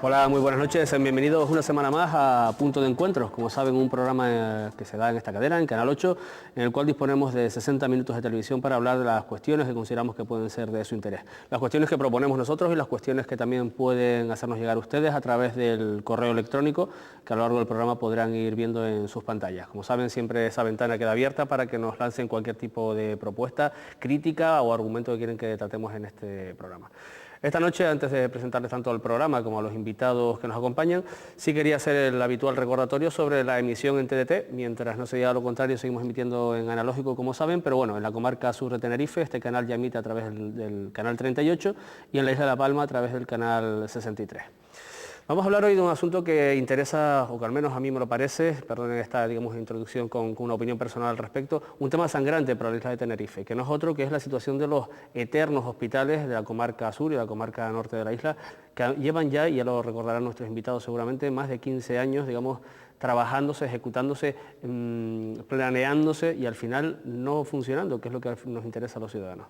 Hola, muy buenas noches, bienvenidos una semana más a Punto de Encuentros. Como saben, un programa que se da en esta cadena, en Canal 8, en el cual disponemos de 60 minutos de televisión para hablar de las cuestiones que consideramos que pueden ser de su interés. Las cuestiones que proponemos nosotros y las cuestiones que también pueden hacernos llegar ustedes a través del correo electrónico, que a lo largo del programa podrán ir viendo en sus pantallas. Como saben, siempre esa ventana queda abierta para que nos lancen cualquier tipo de propuesta, crítica o argumento que quieren que tratemos en este programa. Esta noche, antes de presentarles tanto al programa como a los invitados que nos acompañan, sí quería hacer el habitual recordatorio sobre la emisión en TDT. Mientras no se diga lo contrario, seguimos emitiendo en analógico, como saben, pero bueno, en la comarca sur de Tenerife este canal ya emite a través del canal 38 y en la isla de La Palma a través del canal 63. Vamos a hablar hoy de un asunto que interesa, o que al menos a mí me lo parece, perdonen esta introducción con una opinión personal al respecto, un tema sangrante para la isla de Tenerife, que no es otro que es la situación de los eternos hospitales de la comarca sur y la comarca norte de la isla, que llevan ya, y ya lo recordarán nuestros invitados seguramente, más de 15 años, trabajándose, ejecutándose, planeándose y al final no funcionando, que es lo que nos interesa a los ciudadanos.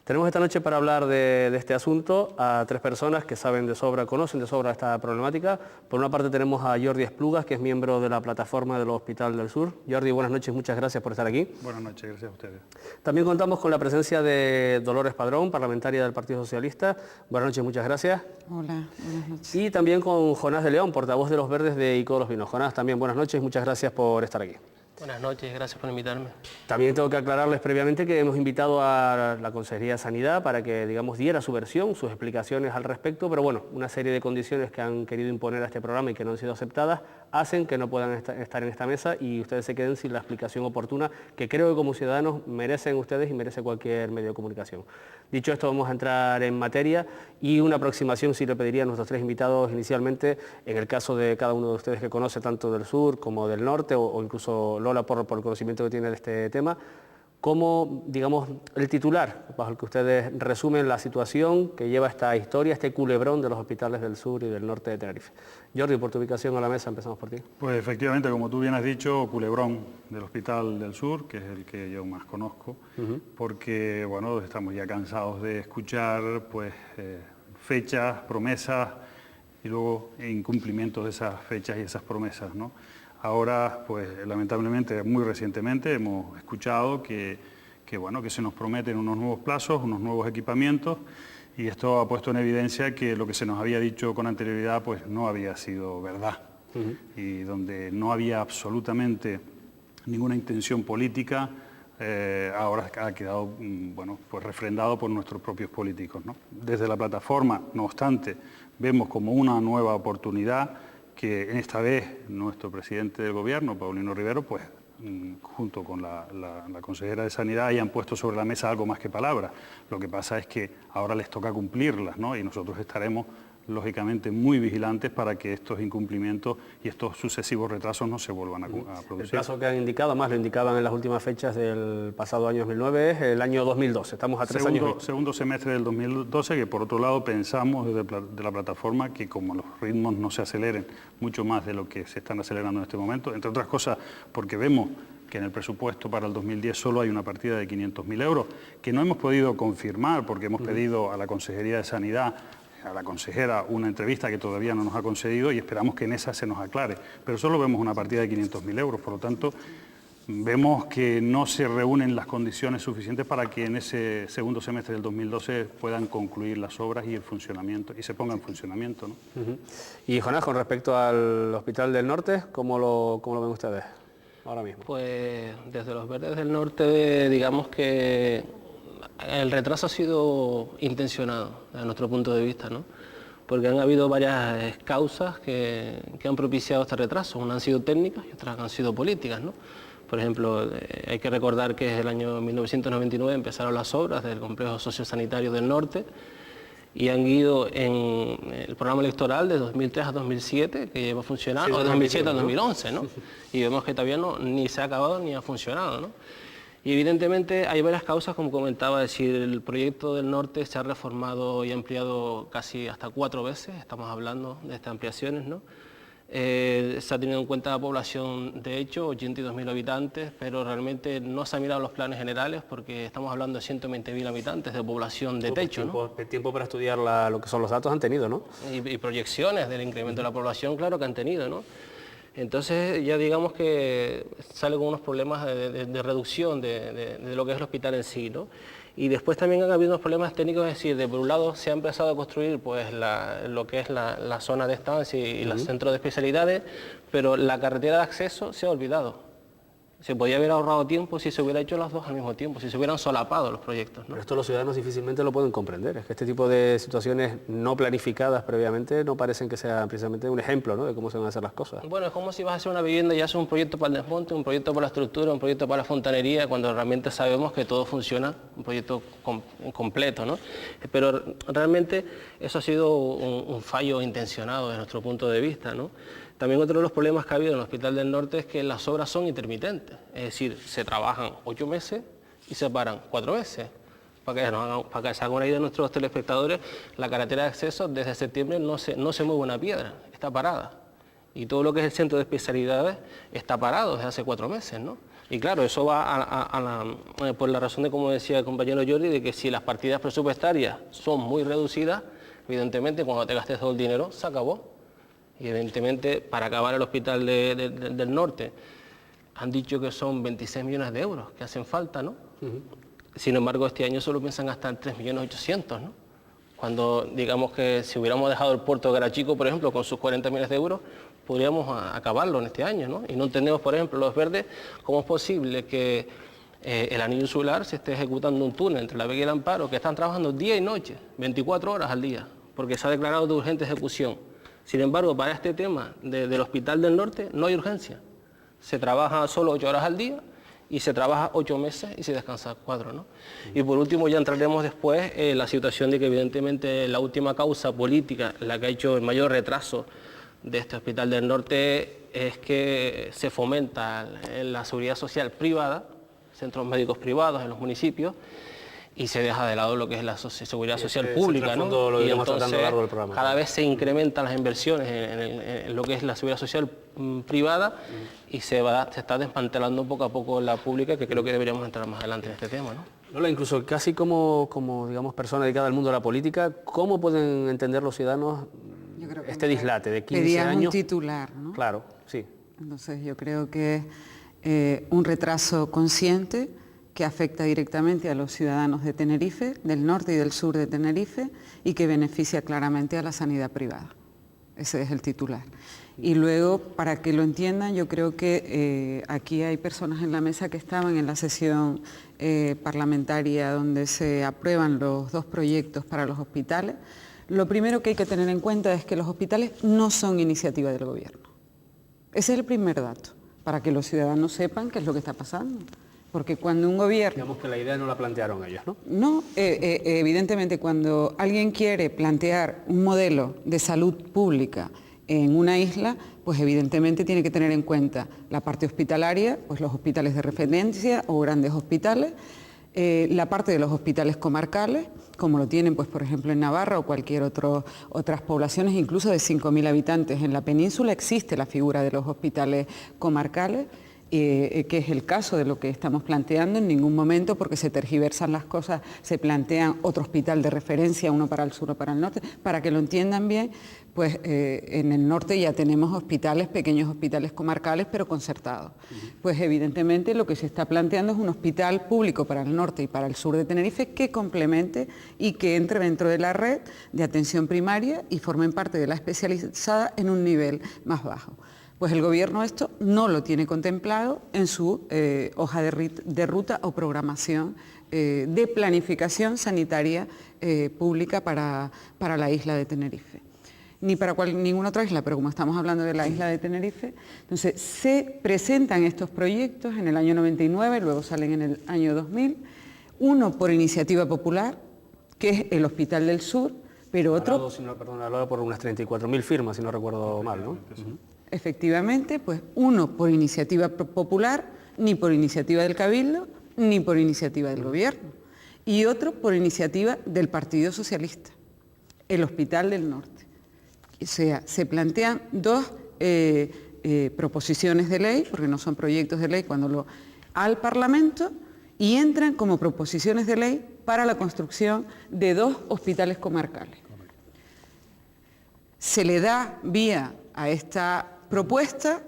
Tenemos esta noche para hablar de este asunto a tres personas que saben de sobra, conocen de sobra esta problemática. Por una parte tenemos a Jordi Esplugas, que es miembro de la plataforma del Hospital del Sur. Jordi, buenas noches, muchas gracias por estar aquí. Buenas noches, gracias a ustedes. También contamos con la presencia de Dolores Padrón, parlamentaria del Partido Socialista. Buenas noches, muchas gracias. Hola, buenas noches. Y también con Jonás de León, portavoz de los Verdes de ICO de los Vinos. Jonás, también buenas noches, muchas gracias por estar aquí. Buenas noches, gracias por invitarme. También tengo que aclararles previamente que hemos invitado a la Consejería de Sanidad para que, diera su versión, sus explicaciones al respecto, pero bueno, una serie de condiciones que han querido imponer a este programa y que no han sido aceptadas hacen que no puedan estar en esta mesa y ustedes se queden sin la explicación oportuna que creo que como ciudadanos merecen ustedes y merece cualquier medio de comunicación. Dicho esto, vamos a entrar en materia y una aproximación sí le pediría a nuestros tres invitados inicialmente, en el caso de cada uno de ustedes que conoce tanto del sur como del norte o incluso Lola por el conocimiento que tiene de este tema, como, el titular bajo el que ustedes resumen la situación que lleva esta historia, este culebrón de los hospitales del sur y del norte de Tenerife. Jordi, por tu ubicación a la mesa, empezamos por ti. Pues efectivamente, como tú bien has dicho, culebrón del Hospital del Sur, que es el que yo más conozco, porque, bueno, estamos ya cansados de escuchar, fechas, promesas y luego incumplimientos de esas fechas y esas promesas, ¿no? Ahora, pues lamentablemente, muy recientemente hemos escuchado que se nos prometen unos nuevos plazos, unos nuevos equipamientos, y esto ha puesto en evidencia que lo que se nos había dicho con anterioridad pues no había sido verdad. Y donde no había absolutamente ninguna intención política, ahora ha quedado refrendado por nuestros propios políticos, ¿no? Desde la plataforma, no obstante, vemos como una nueva oportunidad que en esta vez nuestro presidente del gobierno, Paulino Rivero, pues junto con la consejera de Sanidad hayan puesto sobre la mesa algo más que palabras. Lo que pasa es que ahora les toca cumplirlas, ¿no? Y nosotros estaremos lógicamente muy vigilantes para que estos incumplimientos y estos sucesivos retrasos no se vuelvan a producir. El plazo que han indicado, además lo indicaban en las últimas fechas del pasado año 2009, es el año 2012, estamos a 3 años. Segundo semestre del 2012, que por otro lado pensamos desde la plataforma que como los ritmos no se aceleren mucho más de lo que se están acelerando en este momento, entre otras cosas porque vemos que en el presupuesto para el 2010 solo hay una partida de 500.000 euros, que no hemos podido confirmar porque hemos pedido a la Consejería de Sanidad, a la consejera, una entrevista que todavía no nos ha concedido y esperamos que en esa se nos aclare. Pero solo vemos una partida de 500.000 euros, por lo tanto, vemos que no se reúnen las condiciones suficientes para que en ese segundo semestre del 2012 puedan concluir las obras y el funcionamiento, y se ponga en funcionamiento, ¿no? Y Jonás, con respecto al Hospital del Norte, ¿cómo lo ven ustedes ahora mismo? Pues desde los Verdes del Norte, digamos que el retraso ha sido intencionado, desde nuestro punto de vista, ¿no? Porque han habido varias causas que han propiciado este retraso. Unas han sido técnicas y otras han sido políticas, ¿no? Por ejemplo, hay que recordar que desde el año 1999 empezaron las obras del complejo sociosanitario del norte y han ido en el programa electoral de 2003 a 2007, que lleva funcionando, o de 2007 a 2011, ¿no? Y vemos que todavía ni se ha acabado ni ha funcionado, ¿no? Y evidentemente hay varias causas, como comentaba, es decir, el proyecto del norte se ha reformado y ampliado casi hasta 4 veces, estamos hablando de estas ampliaciones, ¿no? Se ha tenido en cuenta la población de hecho, 82.000 habitantes, pero realmente no se han mirado los planes generales porque estamos hablando de 120.000 habitantes de población de techo, ¿no? Tiempo para estudiar lo que son los datos han tenido, ¿no? Y proyecciones del incremento de la población, claro que han tenido, ¿no? Entonces ya digamos que sale con unos problemas de reducción de lo que es el hospital en sí, ¿no? Y después también han habido unos problemas técnicos, es decir, por un lado se ha empezado a construir pues lo que es la zona de estancia y los centros de especialidades, pero la carretera de acceso se ha olvidado. Se podía haber ahorrado tiempo si se hubiera hecho las dos al mismo tiempo, si se hubieran solapado los proyectos, ¿no? Pero esto los ciudadanos difícilmente lo pueden comprender. Es que este tipo de situaciones no planificadas previamente no parecen que sean precisamente un ejemplo, ¿no?, de cómo se van a hacer las cosas. Bueno, es como si vas a hacer una vivienda y haces un proyecto para el desmonte, un proyecto para la estructura, un proyecto para la fontanería, cuando realmente sabemos que todo funciona, un proyecto completo, ¿no? Pero realmente eso ha sido un fallo intencionado desde nuestro punto de vista, ¿no? También otro de los problemas que ha habido en el Hospital del Norte es que las obras son intermitentes, es decir, se trabajan 8 meses y se paran 4 meses. Para que se hagan una idea de nuestros telespectadores, la carretera de acceso desde septiembre no se mueve una piedra, está parada. Y todo lo que es el centro de especialidades está parado desde hace 4 meses, ¿no? Y claro, eso va por la razón de, como decía el compañero Jordi, de que si las partidas presupuestarias son muy reducidas, evidentemente cuando te gastes todo el dinero, se acabó. Y evidentemente para acabar el Hospital del Norte han dicho que son 26 millones de euros que hacen falta, ¿no? Sin embargo, este año solo piensan gastar 3.800.000, ¿no? Cuando digamos que si hubiéramos dejado el puerto de Garachico, por ejemplo, con sus 40 millones de euros, podríamos acabarlo en este año, ¿no? Y no entendemos, por ejemplo, los verdes, cómo es posible que el anillo insular se esté ejecutando un túnel entre la Vega y el Amparo, que están trabajando día y noche, 24 horas al día, porque se ha declarado de urgente ejecución. Sin embargo, para este tema del Hospital del Norte no hay urgencia. Se trabaja solo 8 horas al día y se trabaja 8 meses y se descansa 4, ¿no? Y por último ya entraremos después en la situación de que evidentemente la última causa política, la que ha hecho el mayor retraso de este Hospital del Norte, es que se fomenta la seguridad social privada, centros médicos privados en los municipios, y se deja de lado lo que es la seguridad social pública, ¿no? Y entonces cada vez se incrementan las inversiones en lo que es la seguridad social privada y se está desmantelando poco a poco la pública, que creo que deberíamos entrar más adelante en este tema, ¿no? Lola, incluso casi como digamos, persona dedicada al mundo de la política, ¿cómo pueden entender los ciudadanos este dislate de 15 años? Un titular, ¿no? Claro, sí. Entonces yo creo que es un retraso consciente que afecta directamente a los ciudadanos de Tenerife, del norte y del sur de Tenerife, y que beneficia claramente a la sanidad privada. Ese es el titular. Y luego, para que lo entiendan, yo creo que aquí hay personas en la mesa que estaban en la sesión parlamentaria donde se aprueban los 2 proyectos para los hospitales. Lo primero que hay que tener en cuenta es que los hospitales no son iniciativa del gobierno. Ese es el primer dato, para que los ciudadanos sepan qué es lo que está pasando. Porque cuando un gobierno... Digamos que la idea no la plantearon ellos, ¿no? No, evidentemente cuando alguien quiere plantear un modelo de salud pública en una isla, pues evidentemente tiene que tener en cuenta la parte hospitalaria, pues los hospitales de referencia o grandes hospitales, la parte de los hospitales comarcales, como lo tienen, pues por ejemplo en Navarra o cualquier otras poblaciones, incluso de 5.000 habitantes en la península, existe la figura de los hospitales comarcales, que es el caso de lo que estamos planteando. En ningún momento, porque se tergiversan las cosas, se plantean otro hospital de referencia, uno para el sur o para el norte. Para que lo entiendan bien, pues en el norte ya tenemos hospitales, pequeños hospitales comarcales, pero concertados. Pues evidentemente lo que se está planteando es un hospital público para el norte y para el sur de Tenerife que complemente y que entre dentro de la red de atención primaria y formen parte de la especializada en un nivel más bajo. Pues el gobierno esto no lo tiene contemplado en su hoja de ruta o programación de planificación sanitaria pública para la isla de Tenerife. Ni para ninguna otra isla, pero como estamos hablando de la isla de Tenerife, entonces se presentan estos proyectos en el año 99, luego salen en el año 2000, uno por iniciativa popular, que es el Hospital del Sur, pero otro... Hablado por unas 34.000 firmas, si no recuerdo mal, ¿no? Efectivamente, pues uno por iniciativa popular, ni por iniciativa del Cabildo, ni por iniciativa del Gobierno, y otro por iniciativa del Partido Socialista, el Hospital del Norte. O sea, se plantean 2 proposiciones de ley, porque no son proyectos de ley, al Parlamento, y entran como proposiciones de ley para la construcción de 2 hospitales comarcales. Se le da vía a esta propuesta,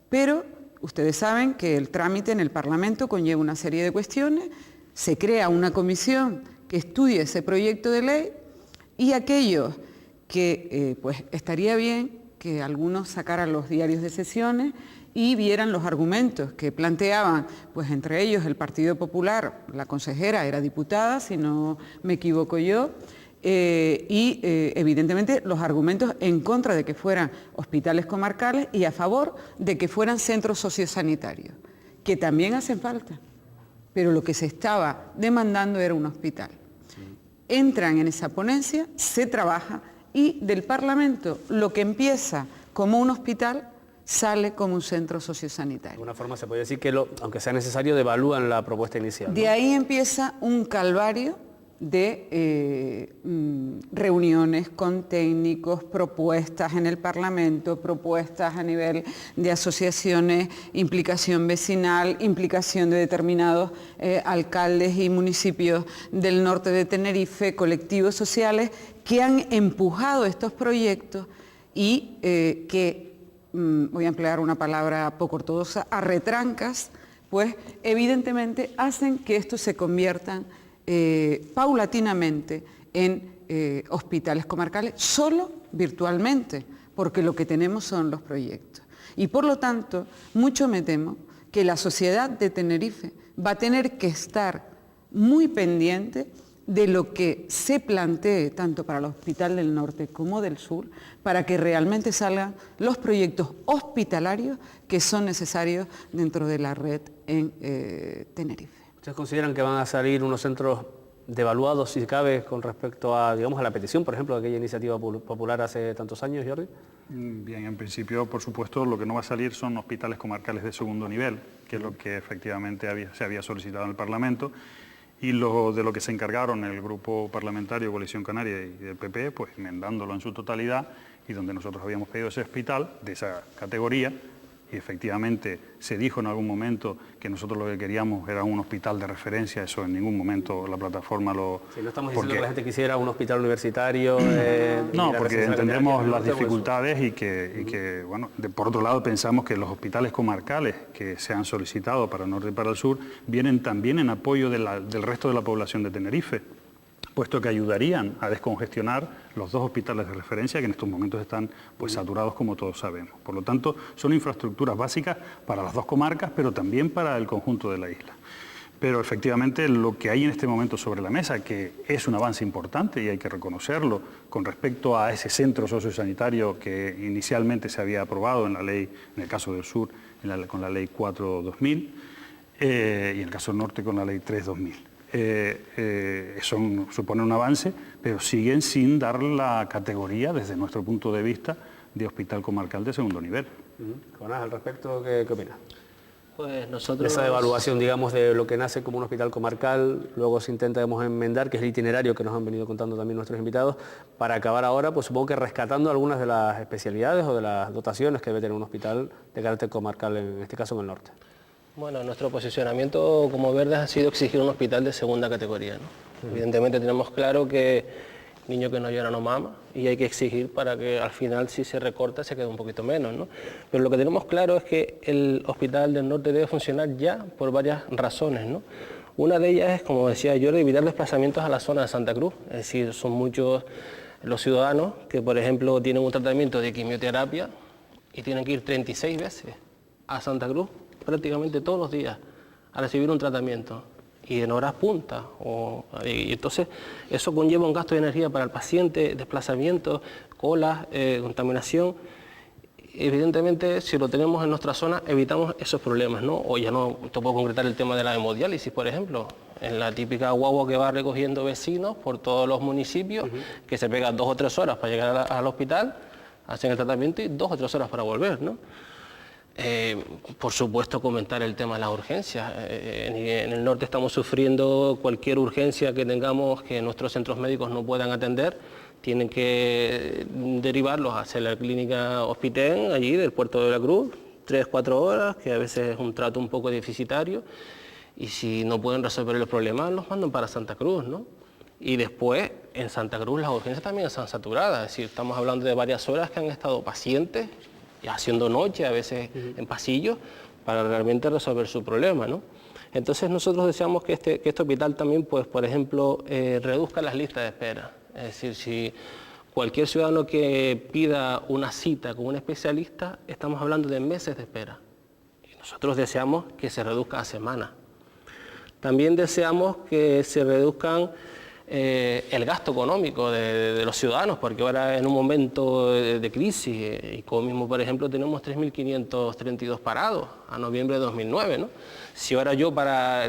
pero ustedes saben que el trámite en el Parlamento conlleva una serie de cuestiones, se crea una comisión que estudie ese proyecto de ley y aquellos que pues estaría bien que algunos sacaran los diarios de sesiones y vieran los argumentos que planteaban, pues entre ellos el Partido Popular, la consejera era diputada, si no me equivoco yo, evidentemente los argumentos en contra de que fueran hospitales comarcales y a favor de que fueran centros sociosanitarios, que también hacen falta, pero lo que se estaba demandando era un hospital. Entran en esa ponencia, se trabaja y del Parlamento lo que empieza como un hospital sale como un centro sociosanitario. De alguna forma se puede decir que, aunque sea necesario, devalúan la propuesta inicial, ¿no? De ahí empieza un calvario de reuniones con técnicos, propuestas en el Parlamento, propuestas a nivel de asociaciones, implicación vecinal, implicación de determinados alcaldes y municipios del norte de Tenerife, colectivos sociales que han empujado estos proyectos y que, voy a emplear una palabra poco ortodoxa, a retrancas, pues evidentemente hacen que estos se conviertan paulatinamente en hospitales comarcales, solo virtualmente, porque lo que tenemos son los proyectos. Y por lo tanto, mucho me temo que la sociedad de Tenerife va a tener que estar muy pendiente de lo que se plantee tanto para el Hospital del Norte como del Sur, para que realmente salgan los proyectos hospitalarios que son necesarios dentro de la red en Tenerife. ¿Ustedes consideran que van a salir unos centros devaluados, si cabe, con respecto a, digamos, a la petición, por ejemplo, de aquella iniciativa popular hace tantos años, Jordi? Bien, en principio, por supuesto, lo que no va a salir son hospitales comarcales de segundo nivel, que es lo que efectivamente se había solicitado en el Parlamento, y de lo que se encargaron el Grupo Parlamentario Coalición Canaria y el PP, pues enmendándolo en su totalidad, y donde nosotros habíamos pedido ese hospital de esa categoría, y efectivamente se dijo en algún momento que nosotros lo que queríamos era un hospital de referencia, eso en ningún momento la plataforma lo... Sí, no estamos diciendo que la gente quisiera un hospital universitario... no, porque entendemos las dificultades y que bueno, por otro lado pensamos que los hospitales comarcales que se han solicitado para el norte y para el sur vienen también en apoyo del resto de la población de Tenerife, puesto que ayudarían a descongestionar los 2 hospitales de referencia que en estos momentos están pues saturados, como todos sabemos. Por lo tanto, son infraestructuras básicas para las 2 comarcas, pero también para el conjunto de la isla. Pero efectivamente lo que hay en este momento sobre la mesa, que es un avance importante y hay que reconocerlo con respecto a ese centro sociosanitario que inicialmente se había aprobado en la ley, en el caso del sur, con la ley 4/2000, y en el caso del norte con la ley 3/2000. Eso supone un avance, pero siguen sin dar la categoría, desde nuestro punto de vista, de hospital comarcal de segundo nivel. Jonás, al respecto, ¿qué opinas? Pues nosotros... Esa evaluación, digamos, de lo que nace como un hospital comarcal, luego se intenta, digamos, enmendar, que es el itinerario que nos han venido contando también nuestros invitados, para acabar ahora, pues supongo que rescatando algunas de las especialidades o de las dotaciones que debe tener un hospital de carácter comarcal, en este caso en el norte. Bueno, nuestro posicionamiento como Verdes ha sido exigir un hospital de segunda categoría, ¿no? Evidentemente tenemos claro que niño que no llora no mama y hay que exigir para que al final si se recorta se quede un poquito menos, ¿no? Pero lo que tenemos claro es que el Hospital del Norte debe funcionar ya por varias razones, ¿no? Una de ellas es, como decía Jordi, evitar desplazamientos a la zona de Santa Cruz, es decir, son muchos los ciudadanos que, por ejemplo, tienen un tratamiento de quimioterapia y tienen que ir 36 veces a Santa Cruz prácticamente todos los días a recibir un tratamiento y en horas punta. Y entonces eso conlleva un gasto de energía para el paciente, desplazamiento, colas, contaminación. Evidentemente, si lo tenemos en nuestra zona, evitamos esos problemas, ¿no? O ya no te puedo concretar el tema de la hemodiálisis, por ejemplo. En la típica guagua que va recogiendo vecinos por todos los municipios, que se pegan 2 o 3 horas para llegar al hospital, hacen el tratamiento y 2 o 3 horas para volver, ¿no? Por supuesto, comentar el tema de las urgencias. En el norte estamos sufriendo cualquier urgencia que tengamos que nuestros centros médicos no puedan atender. tienen que derivarlos hacia la clínica Hospiten, allí del Puerto de la Cruz, 3-4 horas, que a veces es un trato un poco deficitario, y si no pueden resolver los problemas, los mandan para Santa Cruz, ¿no? Y después, en Santa Cruz las urgencias también están saturadas, es decir, estamos hablando de varias horas que han estado pacientes, y haciendo noche, a veces en pasillos, para realmente resolver su problema, ¿no? Entonces nosotros deseamos que este hospital también, pues, por ejemplo, reduzca las listas de espera. Es decir, si cualquier ciudadano que pida una cita con un especialista, estamos hablando de meses de espera. Y nosotros deseamos que se reduzca a semanas. También deseamos que se reduzcan el gasto económico de los ciudadanos, porque ahora en un momento de crisis, y como mismo, por ejemplo, tenemos 3.532 parados a noviembre de 2009, ¿no? Si ahora yo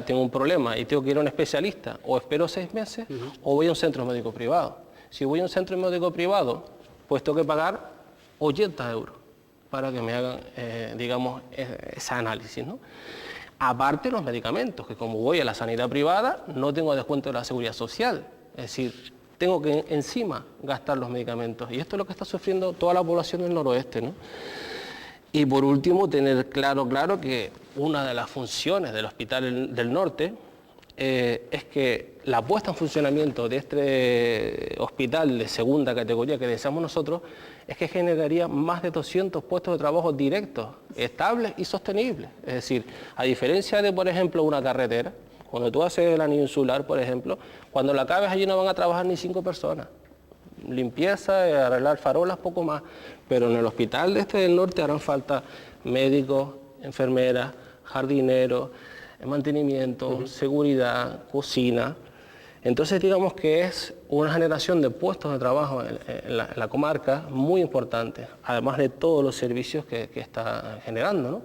tengo un problema y tengo que ir a un especialista, o espero 6 meses, o voy a un centro médico privado. Si voy a un centro médico privado, pues tengo que pagar 80 euros para que me hagan, digamos, ese análisis, ¿no? Aparte los medicamentos, que como voy a la sanidad privada, no tengo descuento de la seguridad social. Es decir, tengo que encima gastar los medicamentos. Y esto es lo que está sufriendo toda la población del noroeste, ¿no? Y por último, tener claro que una de las funciones del Hospital del Norte es que la puesta en funcionamiento de este hospital de segunda categoría que deseamos nosotros es que generaría más de 200 puestos de trabajo directos, estables y sostenibles. Es decir, a diferencia de, por ejemplo, una carretera, cuando tú haces el anillo insular, por ejemplo, cuando la acabes allí no van a trabajar ni 5 personas. Limpieza, arreglar farolas, poco más. Pero en el hospital del norte harán falta médicos, enfermeras, jardineros, mantenimiento, seguridad, cocina. Entonces digamos que es una generación de puestos de trabajo en la comarca muy importante, además de todos los servicios que está generando, ¿no?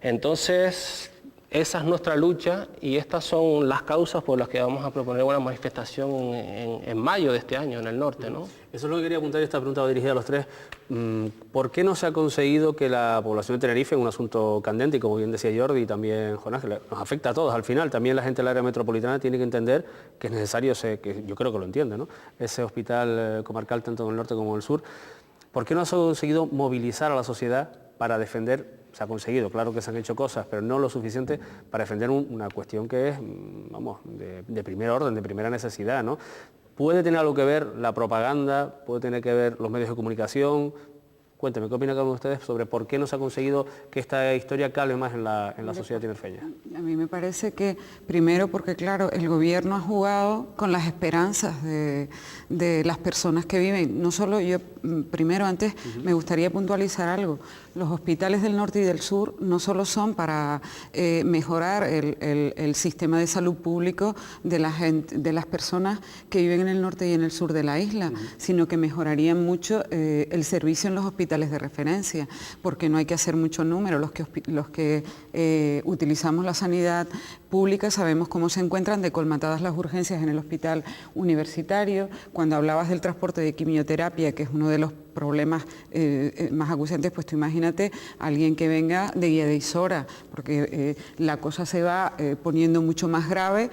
Entonces esa es nuestra lucha y estas son las causas por las que vamos a proponer una manifestación en mayo de este año en el norte, ¿no? Eso es lo que quería apuntar, y esta pregunta va dirigida a los tres. ¿Por qué no se ha conseguido que la población de Tenerife, en un asunto candente, y como bien decía Jordi y también Jonás, que nos afecta a todos al final, también la gente del área metropolitana tiene que entender que es necesario, que yo creo que lo entiende, ¿no?, ese hospital comarcal tanto en el norte como en el sur? ¿Por qué no se ha conseguido movilizar a la sociedad para defender? Se ha conseguido, claro que se han hecho cosas, pero no lo suficiente para defender una cuestión que es, vamos, de primer orden, de primera necesidad, ¿no? ¿Puede tener algo que ver la propaganda? ¿Puede tener que ver los medios de comunicación? Cuénteme, ¿qué opina cada uno de ustedes sobre por qué no se ha conseguido que esta historia cale más en la sociedad tinerfeña? A mí me parece que, primero, porque claro, el gobierno ha jugado con las esperanzas de las personas que viven. No solo yo, primero, antes me gustaría puntualizar algo. Los hospitales del norte y del sur no solo son para mejorar el sistema de salud público de las personas que viven en el norte y en el sur de la isla, sino que mejorarían mucho el servicio en los hospitales de referencia, porque no hay que hacer mucho número. Los que utilizamos la sanidad pública sabemos cómo se encuentran de colmatadas las urgencias en el hospital universitario. Cuando hablabas del transporte de quimioterapia, que es uno de los problemas más acuciantes, pues tú imagínate a alguien que venga de Guía de Isora, porque la cosa se va poniendo mucho más grave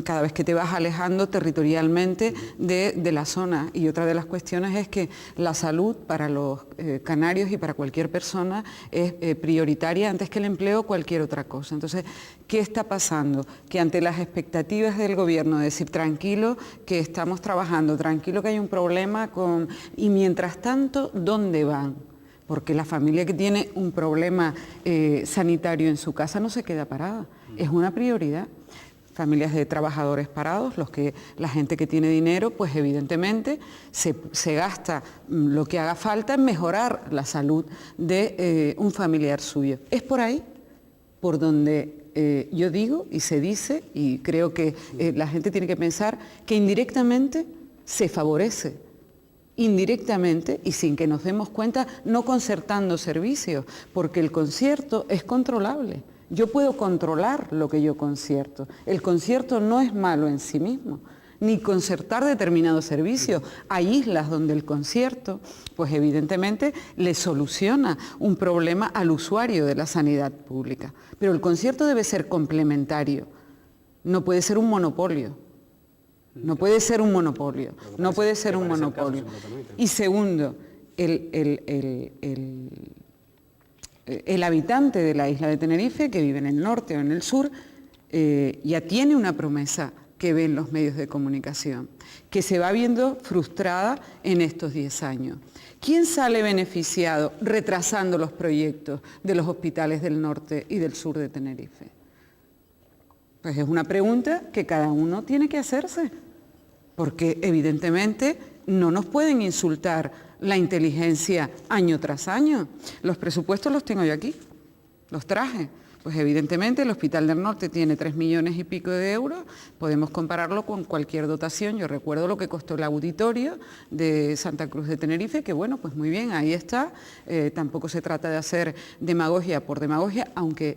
cada vez que te vas alejando territorialmente de la zona. Y otra de las cuestiones es que la salud para los canarios y para cualquier persona es prioritaria antes que el empleo o cualquier otra cosa. Entonces, ¿qué está pasando? Que ante las expectativas del gobierno de decir tranquilo, que estamos trabajando, tranquilo que hay un problema y mientras tanto, ¿dónde van? Porque la familia que tiene un problema sanitario en su casa no se queda parada, es una prioridad. Familias de trabajadores parados, la gente que tiene dinero, pues evidentemente se gasta lo que haga falta en mejorar la salud de un familiar suyo. Es por ahí por donde yo digo y se dice, y creo que la gente tiene que pensar que indirectamente se favorece, indirectamente y sin que nos demos cuenta, no concertando servicios, porque el concierto es controlable. Yo puedo controlar lo que yo concierto. El concierto no es malo en sí mismo, ni concertar determinados servicios. Hay islas donde el concierto, pues evidentemente, le soluciona un problema al usuario de la sanidad pública. Pero el concierto debe ser complementario, no puede ser un monopolio. No puede ser un monopolio, no puede ser un monopolio. Y segundo, el habitante de la isla de Tenerife, que vive en el norte o en el sur, ya tiene una promesa que ve en los medios de comunicación, que se va viendo frustrada en estos 10 años. ¿Quién sale beneficiado retrasando los proyectos de los hospitales del norte y del sur de Tenerife? Pues es una pregunta que cada uno tiene que hacerse, porque evidentemente no nos pueden insultar la inteligencia año tras año. Los presupuestos los tengo yo aquí, los traje. Pues evidentemente el Hospital del Norte tiene 3 millones y pico de euros, podemos compararlo con cualquier dotación. Yo recuerdo lo que costó el auditorio de Santa Cruz de Tenerife, que bueno, pues muy bien, ahí está. Tampoco se trata de hacer demagogia por demagogia, aunque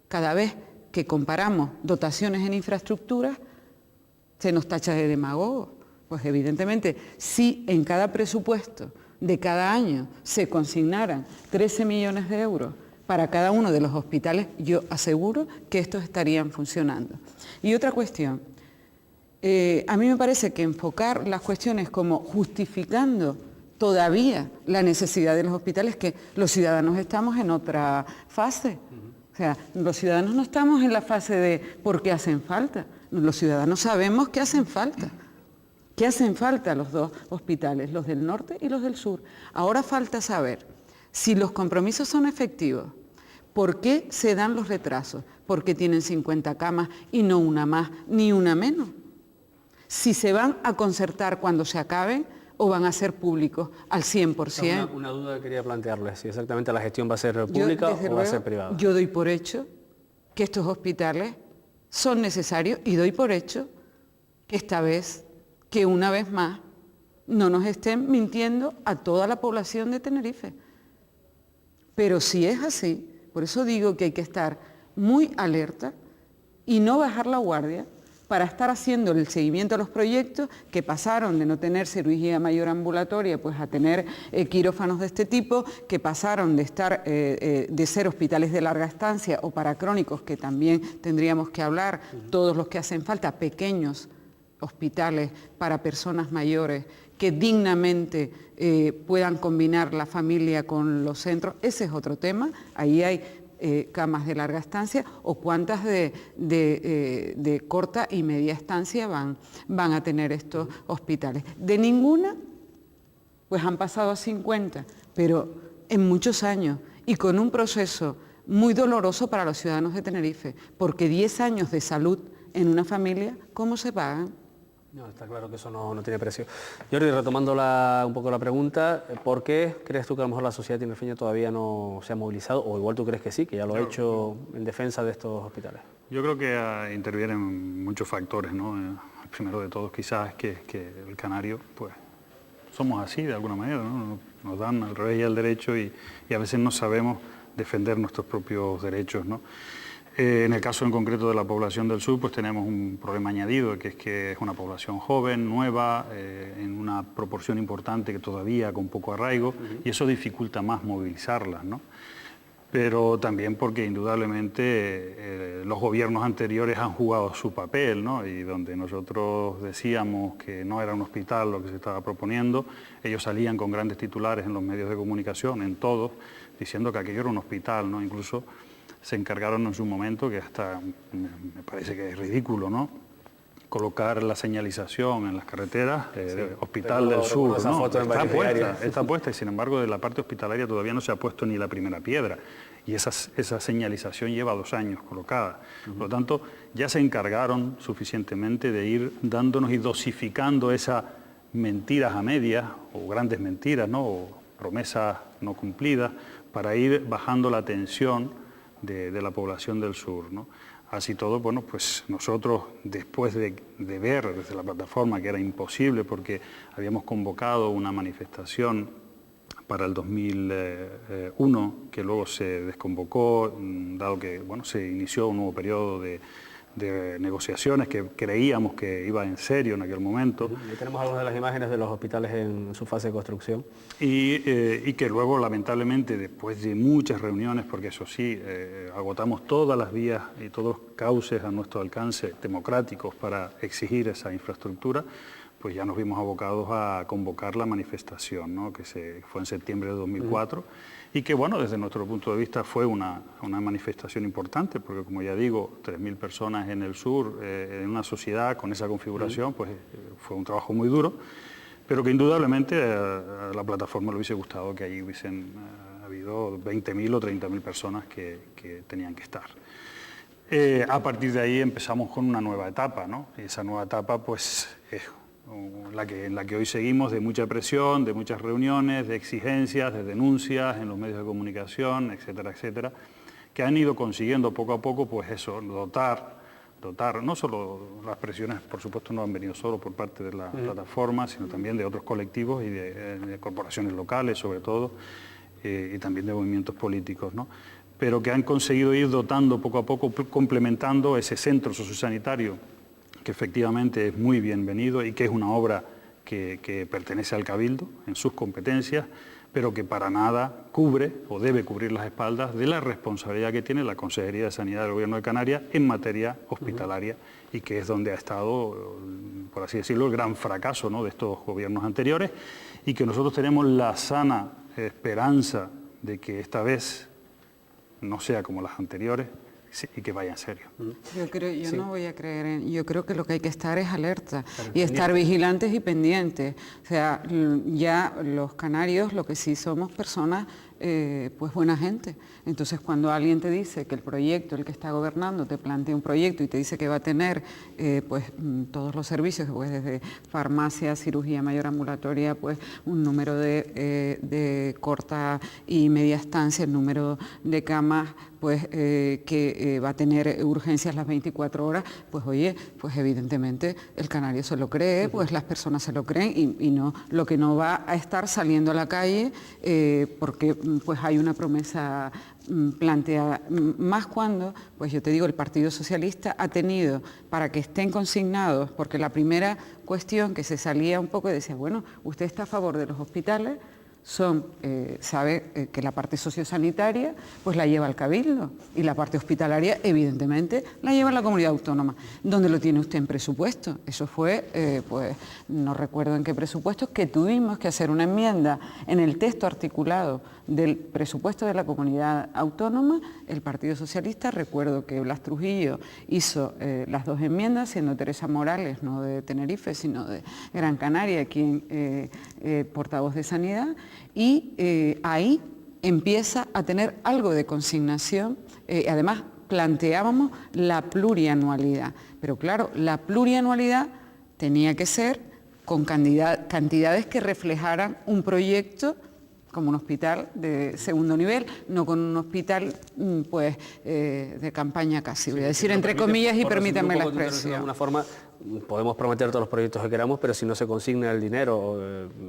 cada vez que comparamos dotaciones en infraestructuras, se nos tacha de demagogos. Pues evidentemente, si en cada presupuesto de cada año se consignaran 13 millones de euros para cada uno de los hospitales, yo aseguro que estos estarían funcionando. Y otra cuestión, a mí me parece que enfocar las cuestiones como justificando todavía la necesidad de los hospitales, que los ciudadanos estamos en otra fase. O sea, los ciudadanos no estamos en la fase de por qué hacen falta, los ciudadanos sabemos que hacen falta. ¿Qué hacen falta los dos hospitales, los del norte y los del sur? Ahora falta saber si los compromisos son efectivos. ¿Por qué se dan los retrasos? ¿Por qué tienen 50 camas y no una más ni una menos? Si se van a concertar cuando se acaben o van a ser públicos al 100%. Una duda que quería plantearle, si exactamente la gestión va a ser pública o va a ser privada. Yo doy por hecho que estos hospitales son necesarios y doy por hecho que esta vez, que una vez más, no nos estén mintiendo a toda la población de Tenerife. Pero si es así, por eso digo que hay que estar muy alerta y no bajar la guardia para estar haciendo el seguimiento a los proyectos que pasaron de no tener cirugía mayor ambulatoria pues a tener quirófanos de este tipo, que pasaron de estar de ser hospitales de larga estancia o para crónicos, que también tendríamos que hablar, todos los que hacen falta, pequeños hospitales para personas mayores que dignamente puedan combinar la familia con los centros. Ese es otro tema. Ahí hay camas de larga estancia o cuántas de corta y media estancia van a tener estos hospitales. De ninguna, pues han pasado a 50, pero en muchos años y con un proceso muy doloroso para los ciudadanos de Tenerife, porque 10 años de salud en una familia, ¿cómo se pagan? No, está claro que eso no tiene precio. Jordi, retomando un poco la pregunta, ¿por qué crees tú que a lo mejor la sociedad tinerfeña todavía no se ha movilizado? O igual tú crees que sí, que ya lo ha hecho en defensa de estos hospitales. Yo creo que intervienen muchos factores, ¿no? El primero de todos quizás es que el canario, pues, somos así de alguna manera, ¿no? Nos dan el revés y el derecho y a veces no sabemos defender nuestros propios derechos, ¿no? En el caso en concreto de la población del sur, pues tenemos un problema añadido, que es una población joven, nueva, en una proporción importante que todavía con poco arraigo, y eso dificulta más movilizarlas, ¿no? Pero también porque indudablemente los gobiernos anteriores han jugado su papel, ¿no? Y donde nosotros decíamos que no era un hospital lo que se estaba proponiendo, ellos salían con grandes titulares en los medios de comunicación, en todos, diciendo que aquello era un hospital, ¿no? Incluso se encargaron en su momento, que hasta me parece que es ridículo, ¿no?, colocar la señalización en las carreteras, Hospital del Sur, ¿no? Está puesta y sin embargo de la parte hospitalaria todavía no se ha puesto ni la primera piedra y esa señalización lleva 2 años colocada. Por lo tanto, ya se encargaron suficientemente de ir dándonos y dosificando esas mentiras a medias o grandes mentiras, ¿no?, o promesas no cumplidas, para ir bajando la tensión de la población del sur, ¿no? Así todo, bueno, pues nosotros, después de ver desde la plataforma que era imposible porque habíamos convocado una manifestación para el 2001, que luego se desconvocó, dado que, bueno, se inició un nuevo periodo de de negociaciones que creíamos que iba en serio en aquel momento. Ahí tenemos algunas de las imágenes de los hospitales en su fase de construcción. Y que luego, lamentablemente, después de muchas reuniones, porque eso sí, agotamos todas las vías y todos los cauces a nuestro alcance democráticos para exigir esa infraestructura, pues ya nos vimos abocados a convocar la manifestación, ¿no? Que fue en septiembre de 2004, y que, bueno, desde nuestro punto de vista fue una manifestación importante, porque, como ya digo, 3.000 personas en el sur, en una sociedad con esa configuración, pues fue un trabajo muy duro, pero que indudablemente a la plataforma le hubiese gustado que allí hubiesen habido 20.000 o 30.000 personas que tenían que estar. A partir de ahí empezamos con una nueva etapa, ¿no? Y esa nueva etapa, pues, es en la que hoy seguimos, de mucha presión, de muchas reuniones, de exigencias, de denuncias en los medios de comunicación, etcétera, etcétera, que han ido consiguiendo poco a poco, pues eso, dotar, no solo las presiones, por supuesto, no han venido solo por parte de la plataforma, sino también de otros colectivos y de corporaciones locales, sobre todo, y también de movimientos políticos, ¿no? Pero que han conseguido ir dotando poco a poco, complementando ese centro sociosanitario, que efectivamente es muy bienvenido y que es una obra que pertenece al Cabildo en sus competencias, pero que para nada cubre o debe cubrir las espaldas de la responsabilidad que tiene la Consejería de Sanidad del Gobierno de Canarias en materia hospitalaria, y que es donde ha estado, por así decirlo, el gran fracaso, ¿no?, de estos gobiernos anteriores, y que nosotros tenemos la sana esperanza de que esta vez no sea como las anteriores, y que vaya en serio. Yo no voy a creer yo creo que lo que hay que estar es alerta y estar vigilantes y pendientes. O sea, ya los canarios lo que sí somos personas, pues buena gente. Entonces, cuando alguien te dice que el proyecto, el que está gobernando, te plantea un proyecto y te dice que va a tener pues todos los servicios, pues desde farmacia, cirugía mayor ambulatoria, pues un número de corta y media estancia, el número de camas, pues que va a tener urgencias las 24 horas, pues oye, pues evidentemente el canario se lo cree, pues las personas se lo creen, y no, lo que no va a estar saliendo a la calle porque pues hay una promesa planteada, más cuando, pues yo te digo, el Partido Socialista ha tenido para que estén consignados, porque la primera cuestión que se salía un poco y decía, bueno, usted está a favor de los hospitales, sabe que la parte sociosanitaria pues la lleva el Cabildo, y la parte hospitalaria evidentemente la lleva la comunidad autónoma. ¿Dónde lo tiene usted en presupuesto? Eso fue, pues no recuerdo en qué presupuestos, que tuvimos que hacer una enmienda en el texto articulado del presupuesto de la comunidad autónoma. El Partido Socialista, recuerdo que Blas Trujillo hizo las dos enmiendas, siendo Teresa Morales, no de Tenerife, sino de Gran Canaria, quien portavoz de Sanidad, y ahí empieza a tener algo de consignación. Además, planteábamos la plurianualidad, pero claro, la plurianualidad tenía que ser con cantidades que reflejaran un proyecto como un hospital de segundo nivel, no con un hospital pues de campaña casi, voy a decir entre comillas, y permítanme la expresión. De alguna forma podemos prometer todos los proyectos que queramos, pero si no se consigna el dinero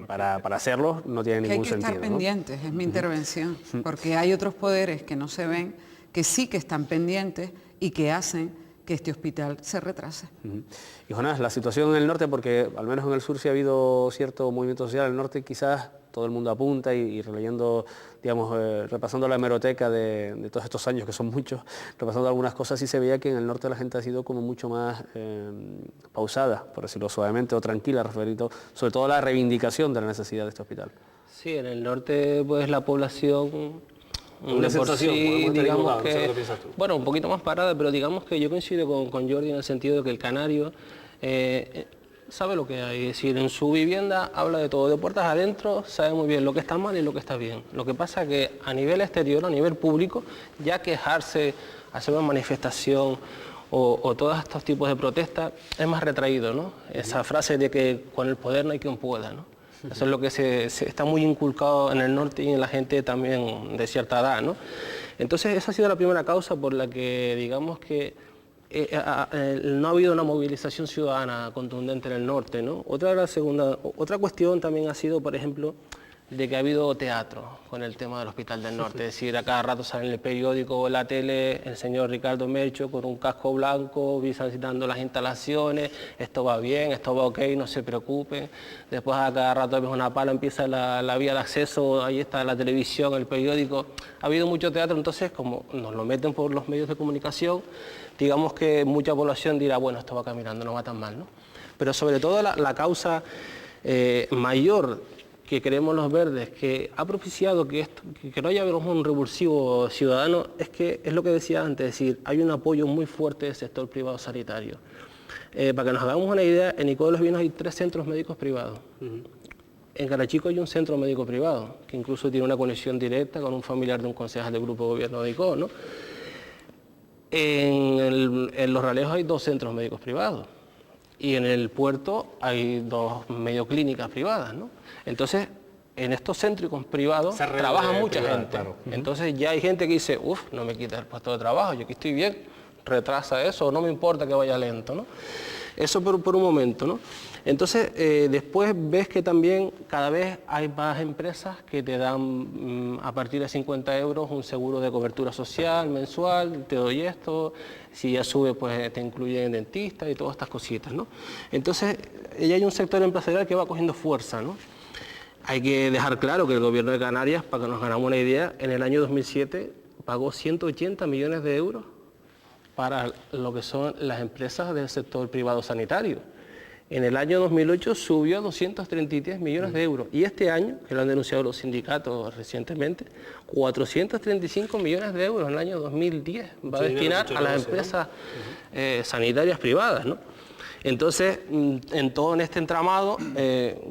para hacerlos, no tiene ningún sentido. Hay que estar pendientes, es mi intervención, porque hay otros poderes que no se ven, que sí que están pendientes y que hacen que este hospital se retrase. Y Jonás, la situación en el norte, porque al menos en el sur sí ha habido cierto movimiento social, en el norte quizás todo el mundo apunta y releyendo, digamos, repasando la hemeroteca de todos estos años, que son muchos, repasando algunas cosas, sí se veía que en el norte la gente ha sido como mucho más pausada, por decirlo suavemente, o tranquila, referido sobre todo a la reivindicación de la necesidad de este hospital. Sí, en el norte pues la población... Una sensación, sí, digamos que, bueno, un poquito más parada, pero digamos que yo coincido con Jordi en el sentido de que el canario sabe lo que hay, es decir, en su vivienda habla de todo, de puertas adentro, sabe muy bien lo que está mal y lo que está bien. Lo que pasa es que a nivel exterior, a nivel público, ya quejarse, hacer una manifestación o todos estos tipos de protestas es más retraído, ¿no? Esa frase de que con el poder no hay quien pueda, ¿no? Eso es lo que se está muy inculcado en el norte y en la gente también de cierta edad, ¿no? Entonces esa ha sido la primera causa por la que digamos que no ha habido una movilización ciudadana contundente en el norte, ¿no? Otra cuestión también ha sido, por ejemplo, de que ha habido teatro con el tema del Hospital del Norte, es decir, a cada rato sale en el periódico o en la tele el señor Ricardo Mercho con un casco blanco visitando las instalaciones, esto va bien, esto va ok, no se preocupen, después a cada rato ves una pala, empieza la vía de acceso, ahí está la televisión, el periódico, ha habido mucho teatro, entonces como nos lo meten por los medios de comunicación, digamos que mucha población dirá, bueno, esto va caminando, no va tan mal, ¿no? Pero sobre todo la causa mayor que queremos los verdes, que ha propiciado que no haya un revulsivo ciudadano, es lo que decía antes, es decir, hay un apoyo muy fuerte del sector privado sanitario. Para que nos hagamos una idea, en Icó de los Vinos hay 3 centros médicos privados. En Carachico hay un centro médico privado, que incluso tiene una conexión directa con un familiar de un concejal del grupo de gobierno de Icó, ¿no? En Los Realejos hay 2 centros médicos privados. Y en el puerto hay 2 medioclínicas privadas, ¿no? Entonces, en estos céntricos privados trabaja mucha gente. Claro. Entonces ya hay gente que dice, uff, no me quita el puesto de trabajo, yo aquí estoy bien, retrasa eso, no me importa que vaya lento, ¿no? Eso por un momento, ¿no? Entonces, después ves que también cada vez hay más empresas que te dan a partir de 50 euros un seguro de cobertura social mensual, te doy esto, si ya sube pues te incluyen dentista y todas estas cositas, ¿no? Entonces, ya hay un sector empresarial que va cogiendo fuerza, ¿no? Hay que dejar claro que el gobierno de Canarias, para que nos ganamos una idea, en el año 2007 pagó 180 millones de euros para lo que son las empresas del sector privado sanitario. En el año 2008 subió a 233 millones de euros y este año, que lo han denunciado los sindicatos recientemente, 435 millones de euros en el año 2010 va a destinar a las empresas sanitarias privadas, ¿no? Entonces, en todo este entramado,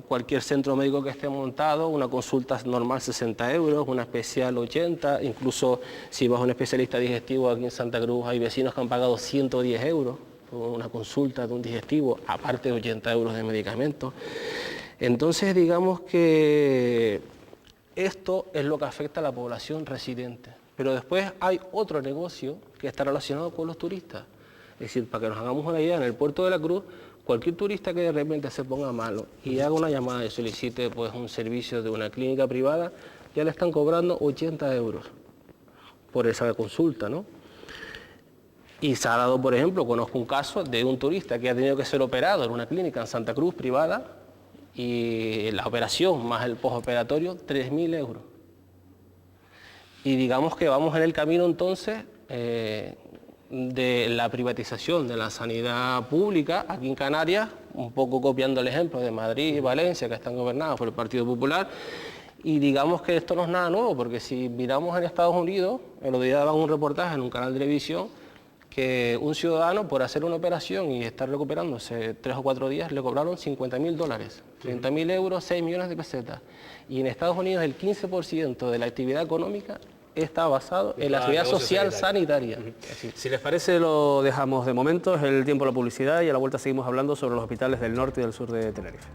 cualquier centro médico que esté montado, una consulta normal 60 euros, una especial 80, incluso si vas a un especialista digestivo aquí en Santa Cruz hay vecinos que han pagado 110 euros por una consulta de un digestivo, aparte de 80 euros de medicamentos. Entonces, digamos que esto es lo que afecta a la población residente. Pero después hay otro negocio que está relacionado con los turistas. Es decir, para que nos hagamos una idea, en el puerto de la Cruz, cualquier turista que de repente se ponga malo y haga una llamada y solicite pues, un servicio de una clínica privada, ya le están cobrando 80 euros por esa consulta, ¿no? Y se ha dado, por ejemplo, conozco un caso de un turista que ha tenido que ser operado en una clínica en Santa Cruz privada y la operación más el postoperatorio, 3.000 euros. Y digamos que vamos en el camino entonces de la privatización de la sanidad pública aquí en Canarias, un poco copiando el ejemplo de Madrid y Valencia, que están gobernados por el Partido Popular, y digamos que esto no es nada nuevo, porque si miramos en Estados Unidos, el otro día daban un reportaje en un canal de televisión, que un ciudadano por hacer una operación y estar recuperándose 3 o 4 días le cobraron $50.000, 30.000 euros, 6 millones de pesetas. Y en Estados Unidos el 15% de la actividad económica está basado en la actividad social sanitaria. Si les parece lo dejamos de momento, es el tiempo de la publicidad y a la vuelta seguimos hablando sobre los hospitales del norte y del sur de Tenerife.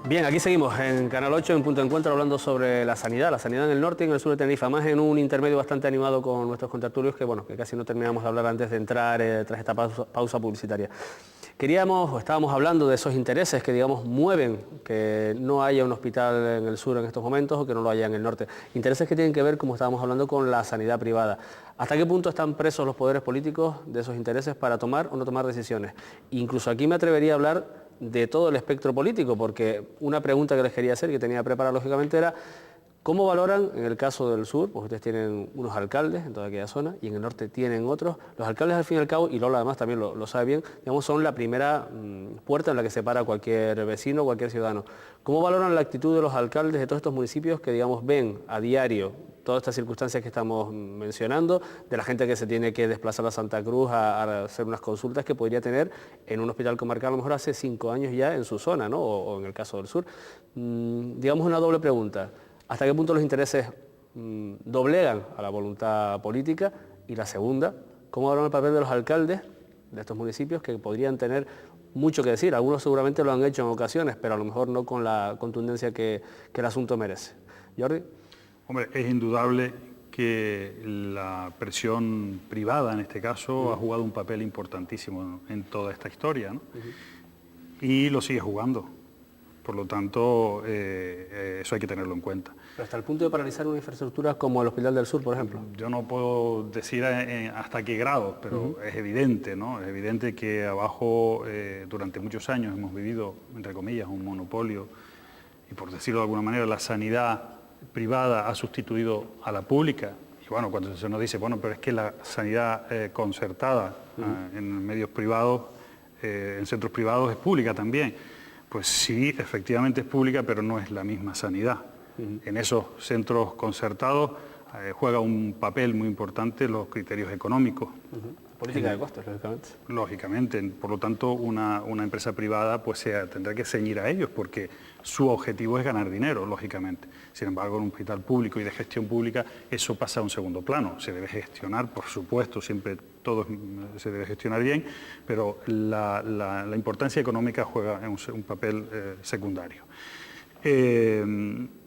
Bien, aquí seguimos en Canal 8, en Punto de Encuentro, hablando sobre la sanidad en el norte y en el sur de Tenerife, más en un intermedio bastante animado con nuestros contertulios, que bueno, que casi no terminamos de hablar antes de entrar tras esta pausa publicitaria. Estábamos hablando de esos intereses que, digamos, mueven que no haya un hospital en el sur en estos momentos o que no lo haya en el norte. Intereses que tienen que ver, como estábamos hablando, con la sanidad privada. ¿Hasta qué punto están presos los poderes políticos de esos intereses para tomar o no tomar decisiones? Incluso aquí me atrevería a hablar de todo el espectro político, porque una pregunta que les quería hacer, que tenía preparada lógicamente, era ¿cómo valoran en el caso del sur? Pues ustedes tienen unos alcaldes en toda aquella zona y en el norte tienen otros. Los alcaldes, al fin y al cabo, y Lola además también lo sabe bien, digamos, son la primera puerta en la que se para cualquier vecino, cualquier ciudadano. ¿Cómo valoran la actitud de los alcaldes de todos estos municipios que, digamos, ven a diario todas estas circunstancias que estamos mencionando, de la gente que se tiene que desplazar a Santa Cruz a hacer unas consultas que podría tener en un hospital comarcal a lo mejor hace 5 años ya en su zona, ¿no? O en el caso del sur? Digamos una doble pregunta. ¿Hasta qué punto los intereses doblegan a la voluntad política? Y la segunda, ¿cómo valoran el papel de los alcaldes de estos municipios que podrían tener mucho que decir. Algunos seguramente lo han hecho en ocasiones, pero a lo mejor no con la contundencia que el asunto merece. Jordi. Hombre, es indudable que la presión privada, en este caso, ha jugado un papel importantísimo en toda esta historia, ¿no? Y lo sigue jugando. Por lo tanto, eso hay que tenerlo en cuenta. Pero hasta el punto de paralizar una infraestructura como el Hospital del Sur, por ejemplo. Yo no puedo decir hasta qué grado, pero es evidente, ¿no? Es evidente que abajo, durante muchos años, hemos vivido, entre comillas, un monopolio, y por decirlo de alguna manera, la sanidad privada ha sustituido a la pública. Y bueno, cuando se nos dice, bueno, pero es que la sanidad concertada en medios privados, en centros privados, es pública también. Pues sí, efectivamente es pública, pero no es la misma sanidad. En esos centros concertados juega un papel muy importante los criterios económicos. Política de costes, lógicamente. Lógicamente, por lo tanto, una empresa privada pues tendrá que ceñir a ellos, porque su objetivo es ganar dinero, lógicamente. Sin embargo, en un hospital público y de gestión pública, eso pasa a un segundo plano. Se debe gestionar, por supuesto, siempre todo se debe gestionar bien, pero la importancia económica juega un papel secundario.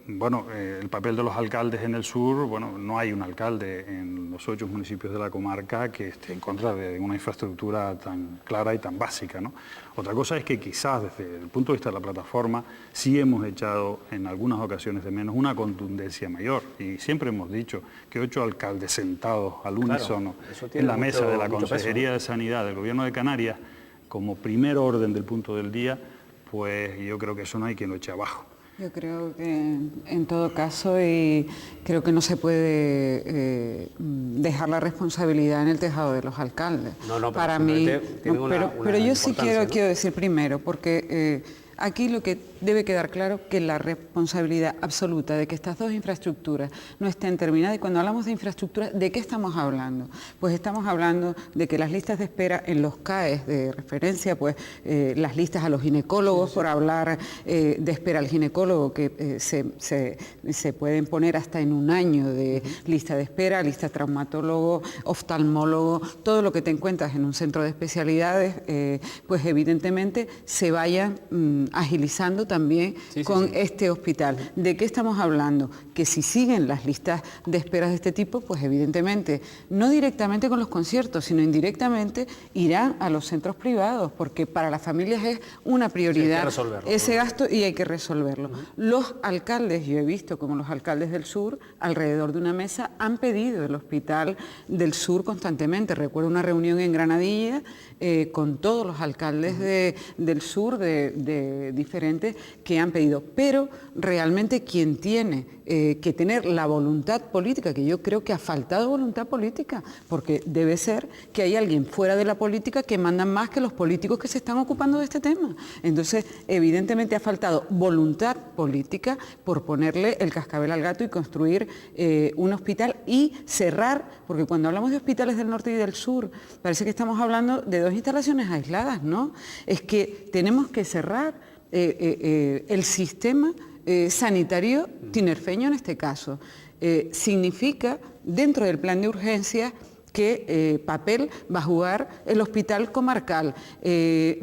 Bueno, el papel de los alcaldes en el sur, bueno, no hay un alcalde en los 8 municipios de la comarca que esté en contra de una infraestructura tan clara y tan básica, ¿no? Otra cosa es que quizás desde el punto de vista de la plataforma sí hemos echado en algunas ocasiones de menos una contundencia mayor, y siempre hemos dicho que 8 alcaldes sentados al unísono en la mesa de la Consejería de Sanidad del Gobierno de Canarias como primer orden del punto del día, pues yo creo que eso no hay quien lo eche abajo. Yo creo que en todo caso, y creo que no se puede dejar la responsabilidad en el tejado de los alcaldes. No, para mí, pero yo sí quiero decir primero, porque aquí lo que debe quedar claro que la responsabilidad absoluta de que estas dos infraestructuras no estén terminadas, y cuando hablamos de infraestructuras, ¿de qué estamos hablando? Pues estamos hablando de que las listas de espera en los CAEs de referencia, pues las listas a los ginecólogos, por hablar de espera al ginecólogo, que se pueden poner hasta en un año de lista de espera, lista de traumatólogo, oftalmólogo, todo lo que te encuentras en un centro de especialidades, pues evidentemente se vayan agilizando también con este hospital. ¿De qué estamos hablando? Que si siguen las listas de esperas de este tipo, pues evidentemente, no directamente con los conciertos, sino indirectamente irán a los centros privados, porque para las familias es una prioridad ese gasto y hay que resolverlo. Los alcaldes, yo he visto como los alcaldes del sur, alrededor de una mesa, han pedido el Hospital del Sur constantemente. Recuerdo una reunión en Granadilla con todos los alcaldes del sur, de diferentes, que han pedido, pero realmente quien tiene que tener la voluntad política, que yo creo que ha faltado voluntad política, porque debe ser que hay alguien fuera de la política que manda más que los políticos que se están ocupando de este tema. Entonces, evidentemente ha faltado voluntad política por ponerle el cascabel al gato y construir un hospital y cerrar, porque cuando hablamos de hospitales del norte y del sur, parece que estamos hablando de dos instalaciones aisladas, ¿no? Es que tenemos que cerrar el sistema sanitario tinerfeño en este caso. Significa, dentro del plan de urgencias, qué papel va a jugar el hospital comarcal, qué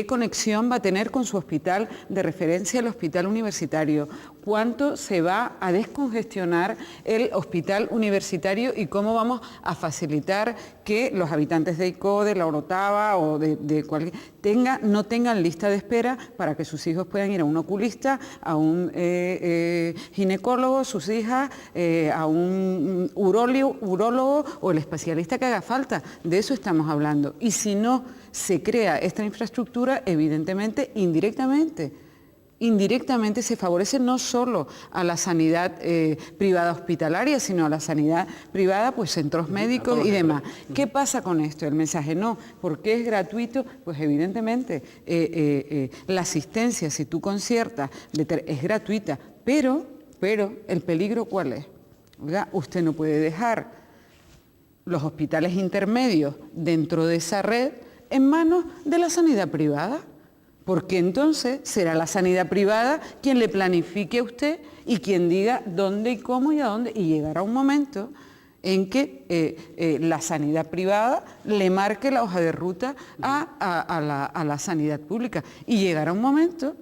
conexión va a tener con su hospital de referencia, el hospital universitario, cuánto se va a descongestionar el hospital universitario y cómo vamos a facilitar que los habitantes de ICO, de La Orotava o de cualquier no tengan lista de espera para que sus hijos puedan ir a un oculista, a un ginecólogo, sus hijas, a un urólogo o el especialista que haga falta. De eso estamos hablando. Y si no se crea esta infraestructura, evidentemente, indirectamente se favorece no solo a la sanidad privada hospitalaria, sino a la sanidad privada, pues centros médicos y demás. ¿Qué pasa con esto? El mensaje no, porque es gratuito, pues evidentemente la asistencia, si tú conciertas, es gratuita, pero el peligro ¿cuál es? Oiga, usted no puede dejar los hospitales intermedios dentro de esa red en manos de la sanidad privada, porque entonces será la sanidad privada quien le planifique a usted y quien diga dónde y cómo y a dónde, y llegará un momento en que la sanidad privada le marque la hoja de ruta a la sanidad pública. Y llegará un momento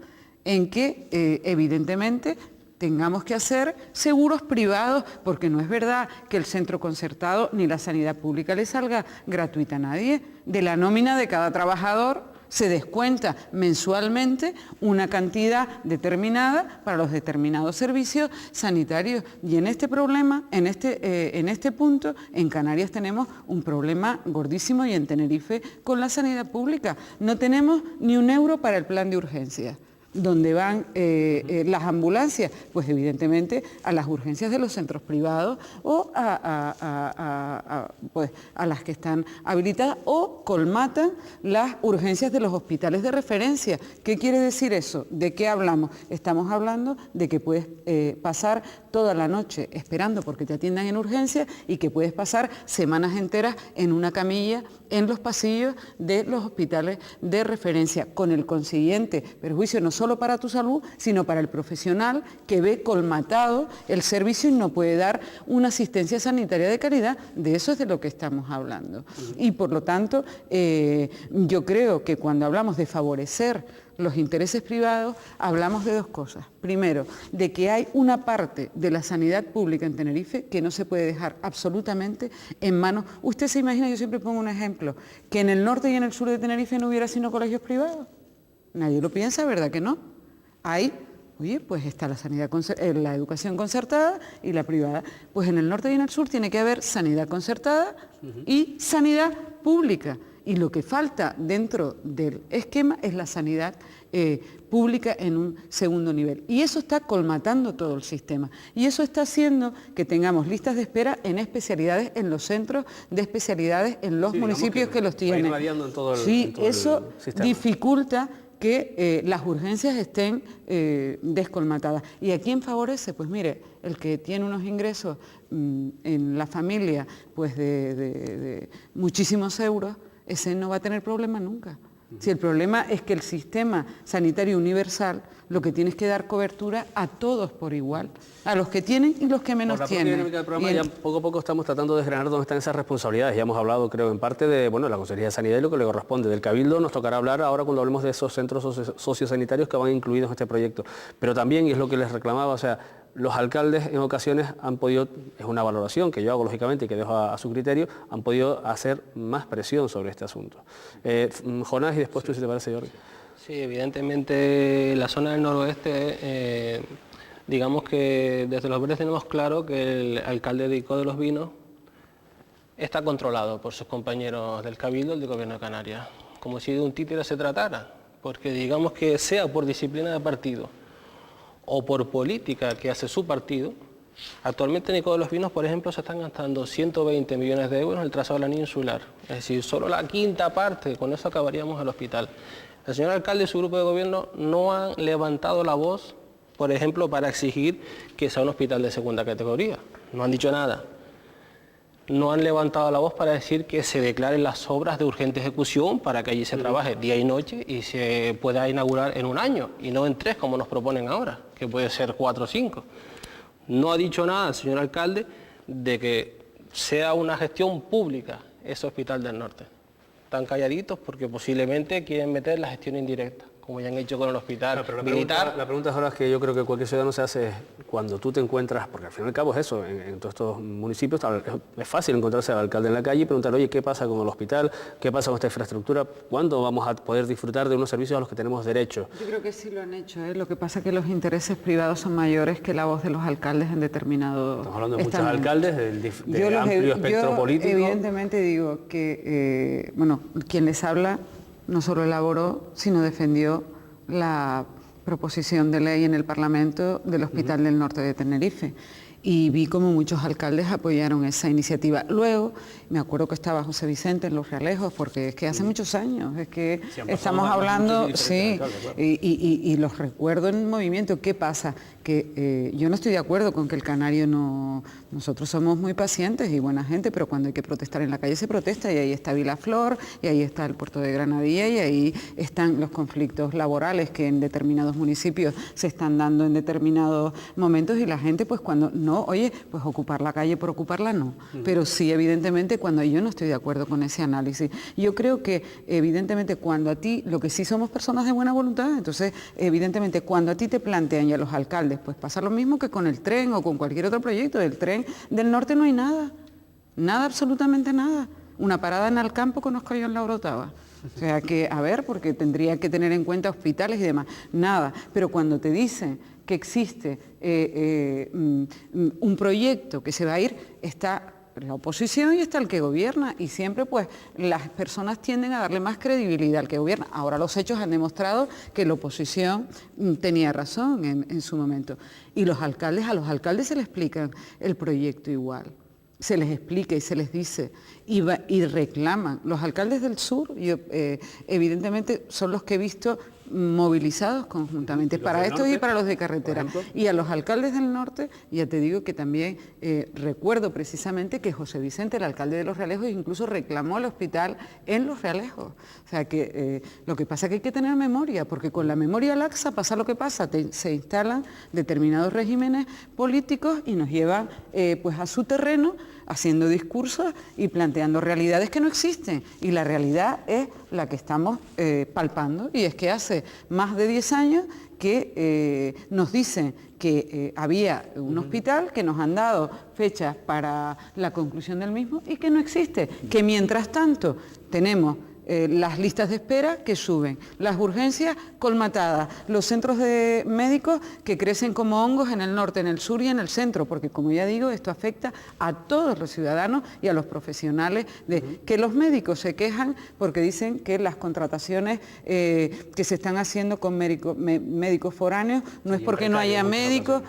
en que, evidentemente, tengamos que hacer seguros privados, porque no es verdad que el centro concertado ni la sanidad pública le salga gratuita a nadie. De la nómina de cada trabajador se descuenta mensualmente una cantidad determinada para los determinados servicios sanitarios. Y en este problema, en este punto, en Canarias tenemos un problema gordísimo, y en Tenerife con la sanidad pública. No tenemos ni un euro para el plan de urgencias. ¿Dónde van las ambulancias? Pues evidentemente a las urgencias de los centros privados o pues, a las que están habilitadas, o colmatan las urgencias de los hospitales de referencia. ¿Qué quiere decir eso? ¿De qué hablamos? Estamos hablando de que puedes pasar toda la noche esperando porque te atiendan en urgencias, y que puedes pasar semanas enteras en una camilla en los pasillos de los hospitales de referencia, con el consiguiente perjuicio no solo para tu salud, sino para el profesional que ve colmatado el servicio y no puede dar una asistencia sanitaria de calidad. De eso es de lo que estamos hablando. Y por lo tanto, yo creo que cuando hablamos de favorecer los intereses privados, hablamos de dos cosas. Primero, de que hay una parte de la sanidad pública en Tenerife que no se puede dejar absolutamente en manos. Usted se imagina, yo siempre pongo un ejemplo, que en el norte y en el sur de Tenerife no hubiera sino colegios privados. Nadie lo piensa, ¿verdad que no? Hay, oye, pues está la educación concertada y la privada. Pues en el norte y en el sur tiene que haber sanidad concertada y sanidad pública. Y lo que falta dentro del esquema es la sanidad pública en un segundo nivel. Y eso está colmatando todo el sistema. Y eso está haciendo que tengamos listas de espera en especialidades, en los centros de especialidades, en los municipios que los tienen. En todo sí, en todo eso dificulta que las urgencias estén descolmatadas. ¿Y a quién favorece? Pues mire, el que tiene unos ingresos en la familia pues de muchísimos euros, ese no va a tener problema nunca. Si el problema es que el sistema sanitario universal lo que tiene es que dar cobertura a todos por igual, a los que tienen y los que menos tienen. Por la dinámica del programa, ya poco a poco estamos tratando de desgranar dónde están esas responsabilidades. Ya hemos hablado, creo, en parte de la Consejería de Sanidad y lo que le corresponde. Del Cabildo nos tocará hablar ahora cuando hablemos de esos centros sociosanitarios que van incluidos en este proyecto. Pero también, y es lo que les reclamaba, o sea, los alcaldes en ocasiones han podido, es una valoración que yo hago lógicamente y que dejo a su criterio, han podido hacer más presión sobre este asunto. Jonás, y después tú, si te parece, Jordi. Sí, evidentemente la zona del noroeste, digamos que desde Los Verdes tenemos claro que el alcalde de Ico de los Vinos está controlado por sus compañeros del Cabildo y del Gobierno de Canarias, como si de un títere se tratara, porque digamos que sea por disciplina de partido o por política que hace su partido, actualmente en Ico de los Vinos, por ejemplo, se están gastando 120 millones de euros en el trazado de la línea insular, es decir, solo la quinta parte, con eso acabaríamos el hospital. El señor alcalde y su grupo de gobierno no han levantado la voz, por ejemplo, para exigir que sea un hospital de segunda categoría, no han dicho nada. No han levantado la voz para decir que se declaren las obras de urgente ejecución para que allí se trabaje día y noche y se pueda inaugurar en un año y no en 3 como nos proponen ahora, que puede ser 4 o 5. No ha dicho nada el señor alcalde de que sea una gestión pública ese hospital del norte. Están calladitos porque posiblemente quieren meter la gestión indirecta, como ya han hecho con el hospital militar. La pregunta ahora es que yo creo que cualquier ciudadano se hace cuando tú te encuentras, porque al fin y al cabo es eso, en todos estos municipios es fácil encontrarse al alcalde en la calle y preguntar, oye, ¿qué pasa con el hospital? ¿Qué pasa con esta infraestructura? ¿Cuándo vamos a poder disfrutar de unos servicios a los que tenemos derecho? Yo creo que sí lo han hecho, ¿eh? Lo que pasa es que los intereses privados son mayores que la voz de los alcaldes en determinado... Estamos hablando de muchos alcaldes, del amplio espectro político. Evidentemente digo que, quien les habla no solo elaboró, sino defendió la proposición de ley en el Parlamento del Hospital del Norte de Tenerife. Y vi como muchos alcaldes apoyaron esa iniciativa. Luego, me acuerdo que estaba José Vicente en Los Realejos, porque es que hace muchos años, es que estamos hablando, sí, claro. Y los recuerdo en movimiento. ¿Qué pasa? que yo no estoy de acuerdo con que el canario no... Nosotros somos muy pacientes y buena gente, pero cuando hay que protestar en la calle se protesta, y ahí está Vilaflor, y ahí está el puerto de Granadilla, y ahí están los conflictos laborales que en determinados municipios se están dando en determinados momentos, y la gente pues cuando no, oye, pues ocupar la calle por ocuparla no, pero sí evidentemente cuando yo no estoy de acuerdo con ese análisis. Yo creo que evidentemente cuando a ti, lo que sí somos personas de buena voluntad, entonces evidentemente cuando a ti te plantean, y a los alcaldes, pues pasa lo mismo que con el tren o con cualquier otro proyecto. Del tren del norte no hay nada, nada, absolutamente nada. Una parada en Alcampo conozco yo en la Orotava. O sea que, a ver, porque tendría que tener en cuenta hospitales y demás, nada. Pero cuando te dicen que existe un proyecto que se va a ir, está la oposición y está el que gobierna, y siempre pues las personas tienden a darle más credibilidad al que gobierna. Ahora los hechos han demostrado que la oposición tenía razón en su momento, y a los alcaldes se les explica el proyecto igual, se les explica y se les dice, y reclaman. Los alcaldes del sur, yo, evidentemente, son los que he visto movilizados conjuntamente para estos y para los de carretera. Y a los alcaldes del norte, ya te digo que también recuerdo precisamente que José Vicente, el alcalde de Los Realejos, incluso reclamó el hospital en Los Realejos. O sea que lo que pasa es que hay que tener memoria, porque con la memoria laxa pasa lo que pasa, se instalan determinados regímenes políticos y nos llevan pues a su terreno, haciendo discursos y planteando realidades que no existen. Y la realidad es la que estamos palpando, y es que hace más de 10 años que nos dicen que había un hospital, que nos han dado fechas para la conclusión del mismo y que no existe, que mientras tanto tenemos las listas de espera que suben, las urgencias colmatadas, los centros de médicos que crecen como hongos en el norte, en el sur y en el centro, porque como ya digo, esto afecta a todos los ciudadanos y a los profesionales, que los médicos se quejan porque dicen que las contrataciones que se están haciendo con médicos foráneos no es porque no haya médicos,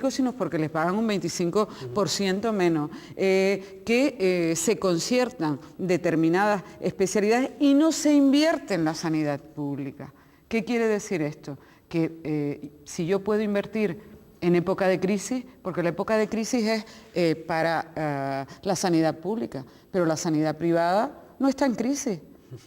sino porque les pagan un 25% menos, que se conciertan determinadas especialidades y no se invierte en la sanidad pública. ¿Qué quiere decir esto? Que si yo puedo invertir en época de crisis, porque la época de crisis es para la sanidad pública, pero la sanidad privada no está en crisis,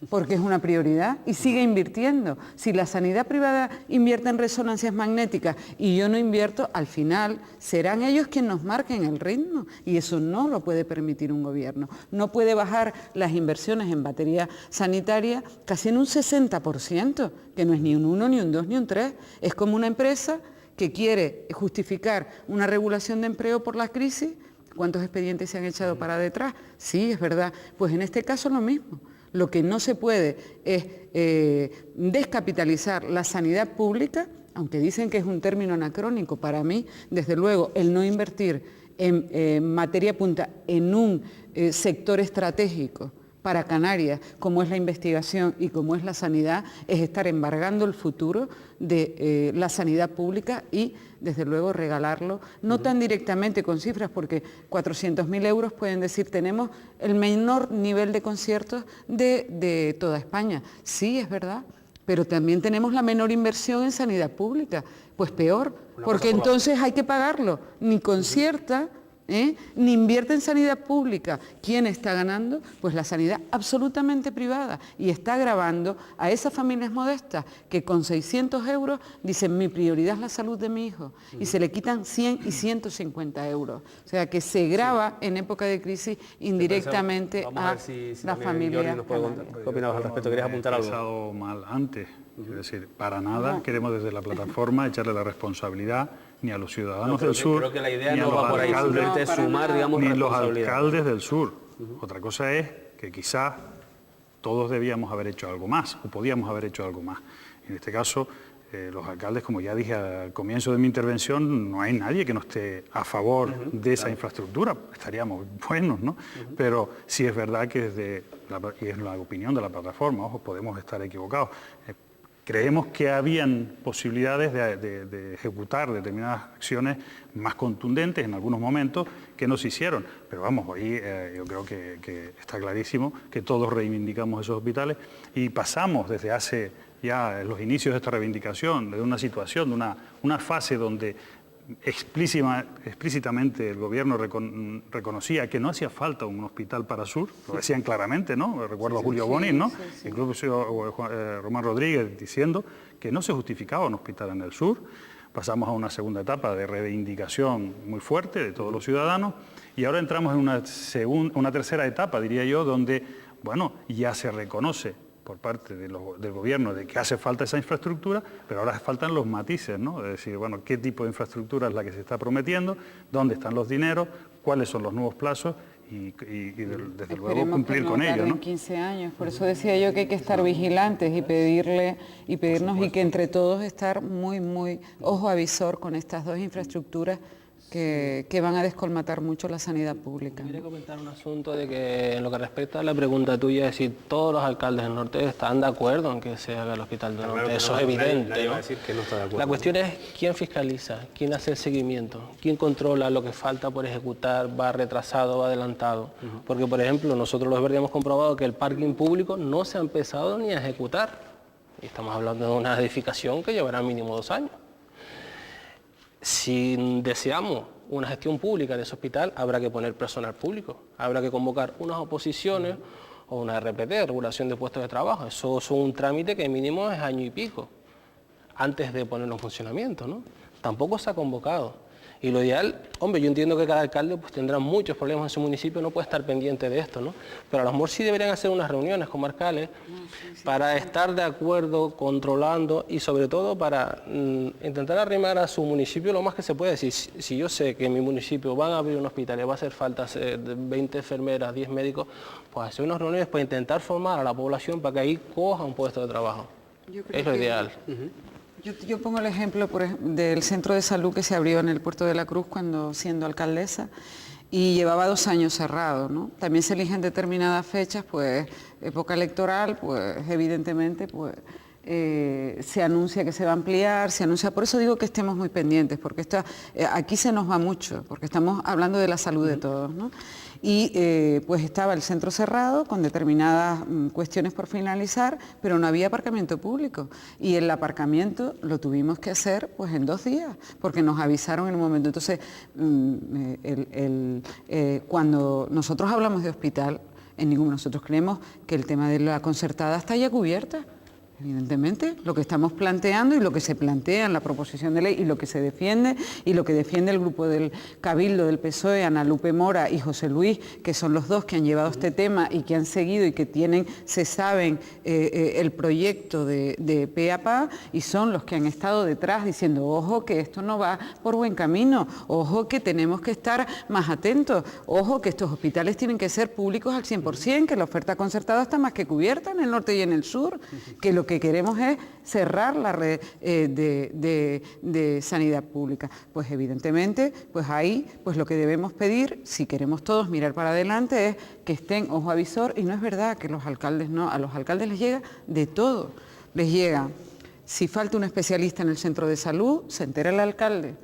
porque es una prioridad y sigue invirtiendo. Si la sanidad privada invierte en resonancias magnéticas y yo no invierto, al final serán ellos quienes nos marquen el ritmo, y eso no lo puede permitir un gobierno. No puede bajar las inversiones en batería sanitaria casi en un 60%, que no es ni un 1, ni un 2, ni un 3. Es como una empresa que quiere justificar una regulación de empleo por la crisis. ¿Cuántos expedientes se han echado para detrás? Sí, es verdad. Pues en este caso lo mismo. Lo que no se puede es descapitalizar la sanidad pública, aunque dicen que es un término anacrónico. Para mí, desde luego, el no invertir en materia punta en un sector estratégico para Canarias, como es la investigación y como es la sanidad, es estar embargando el futuro de la sanidad pública y, desde luego, regalarlo, no tan directamente con cifras, porque 400.000 euros pueden decir, tenemos el menor nivel de conciertos de toda España. Sí, es verdad, pero también tenemos la menor inversión en sanidad pública. Pues peor, porque entonces hay que pagarlo, ni concierta, ni invierte en sanidad pública. ¿Quién está ganando? Pues la sanidad absolutamente privada, y está agravando a esas familias modestas que con 600 euros dicen mi prioridad es la salud de mi hijo, y se le quitan 100 y 150 euros. O sea que se grava en época de crisis indirectamente a las familias. ¿Qué opinas al respecto? ¿Querías apuntar algo? Empezado mal antes, es decir, para nada queremos desde la plataforma echarle la responsabilidad ni a los ciudadanos del sur, creo que la idea ni a no los va por ahí, simplemente es sumar, digamos, ni los responsabilidad. alcaldes del sur. Otra cosa es que quizás todos debíamos haber hecho algo más, o podíamos haber hecho algo más. En este caso, los alcaldes, como ya dije al comienzo de mi intervención, no hay nadie que no esté a favor de esa infraestructura. Estaríamos buenos, ¿no? Pero sí es verdad que y es la opinión de la plataforma, ojo, podemos estar equivocados. Creemos que habían posibilidades de ejecutar determinadas acciones más contundentes en algunos momentos que no se hicieron. Pero vamos, hoy yo creo que está clarísimo que todos reivindicamos esos hospitales y pasamos desde hace ya los inicios de esta reivindicación, de una situación, de una fase donde explícitamente el gobierno reconocía que no hacía falta un hospital para Sur, lo decían claramente, ¿no? Recuerdo a Julio Bonis, ¿no? Incluso Román Rodríguez diciendo que no se justificaba un hospital en el Sur. Pasamos a una segunda etapa de reivindicación muy fuerte de todos los ciudadanos y ahora entramos en una tercera etapa, diría yo, donde, bueno, ya se reconoce por parte del gobierno de que hace falta esa infraestructura, pero ahora faltan los matices, ¿no? Es decir, bueno, qué tipo de infraestructura es la que se está prometiendo, dónde están los dineros, cuáles son los nuevos plazos y desde luego cumplir con ello, ¿no? En 15 años, por eso decía yo que hay que estar vigilantes y pedirnos y que entre todos estar muy ojo avisor con estas dos infraestructuras que van a descolmatar mucho la sanidad pública. Quería comentar un asunto de que en lo que respecta a la pregunta tuya, es decir, todos los alcaldes del norte están de acuerdo en que se haga el hospital del norte, eso es evidente. Nadie va a decir que no está de acuerdo. La cuestión es quién fiscaliza, quién hace el seguimiento, quién controla lo que falta por ejecutar, va retrasado, va adelantado. Porque, por ejemplo, nosotros los verdes hemos comprobado que el parking público no se ha empezado ni a ejecutar. Y estamos hablando de una edificación que llevará mínimo 2 años. Si deseamos una gestión pública de ese hospital, habrá que poner personal público, habrá que convocar unas oposiciones o una RPT, regulación de puestos de trabajo. Eso es un trámite que mínimo es año y pico, antes de ponerlo en funcionamiento, ¿no? Tampoco se ha convocado. Y lo ideal, hombre, yo entiendo que cada alcalde pues, tendrá muchos problemas en su municipio, no puede estar pendiente de esto, ¿no? Pero a lo mejor sí deberían hacer unas reuniones comarcales para estar de acuerdo, controlando y sobre todo para intentar arrimar a su municipio lo más que se puede. Si yo sé que en mi municipio van a abrir un hospital y va a hacer falta 20 enfermeras, 10 médicos, pues hacer unas reuniones para intentar formar a la población para que ahí coja un puesto de trabajo. Es lo ideal. Yo pongo el ejemplo del centro de salud que se abrió en el Puerto de la Cruz cuando siendo alcaldesa y llevaba 2 años cerrado, ¿no? También se eligen determinadas fechas, pues época electoral, pues evidentemente pues se anuncia que se va a ampliar, por eso digo que estemos muy pendientes, porque aquí se nos va mucho, porque estamos hablando de la salud de todos, ¿no? Y pues estaba el centro cerrado con determinadas cuestiones por finalizar, pero no había aparcamiento público y el aparcamiento lo tuvimos que hacer pues en 2 días, porque nos avisaron en un momento. Entonces, cuando nosotros hablamos de hospital, nosotros creemos que el tema de la concertada está ya cubierta. Evidentemente, lo que estamos planteando y lo que se plantea en la proposición de ley y lo que se defiende y lo que defiende el grupo del Cabildo del PSOE, Ana Lupe Mora y José Luis, que son los dos que han llevado este tema y que han seguido y que se saben el proyecto de PEAPA y son los que han estado detrás diciendo, ojo que esto no va por buen camino, ojo que tenemos que estar más atentos, ojo que estos hospitales tienen que ser públicos al 100%, que la oferta concertada está más que cubierta en el norte y en el sur, que lo que queremos es cerrar la red de sanidad pública. Pues evidentemente, pues ahí pues lo que debemos pedir, si queremos todos mirar para adelante, es que estén ojo avisor, y no es verdad que los alcaldes no, a los alcaldes les llega de todo, les llega, si falta un especialista en el centro de salud, se entera el alcalde,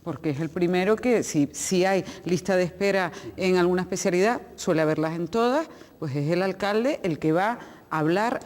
porque es el primero que, si hay lista de espera en alguna especialidad, suele haberlas en todas, pues es el alcalde el que va hablar,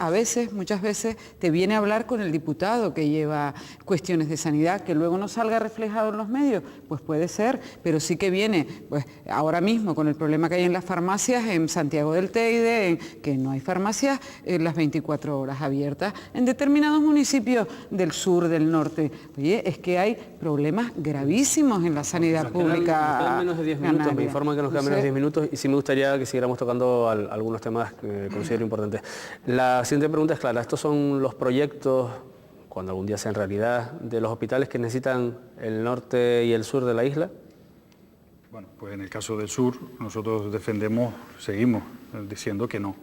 muchas veces te viene a hablar con el diputado que lleva cuestiones de sanidad, que luego no salga reflejado en los medios, pues puede ser, pero sí que viene, pues ahora mismo con el problema que hay en las farmacias en Santiago del Teide, que no hay farmacias las 24 horas abiertas en determinados municipios del sur, del norte. Oye, es que hay problemas gravísimos en la sanidad pública. Nos quedan menos de 10 minutos, me informan que nos quedan menos de 10 minutos y sí me gustaría que siguiéramos tocando algunos temas que considero importantes. La siguiente pregunta es clara, ¿estos son los proyectos, cuando algún día sean realidad, de los hospitales que necesitan el norte y el sur de la isla? Bueno, pues en el caso del sur, nosotros seguimos diciendo que no,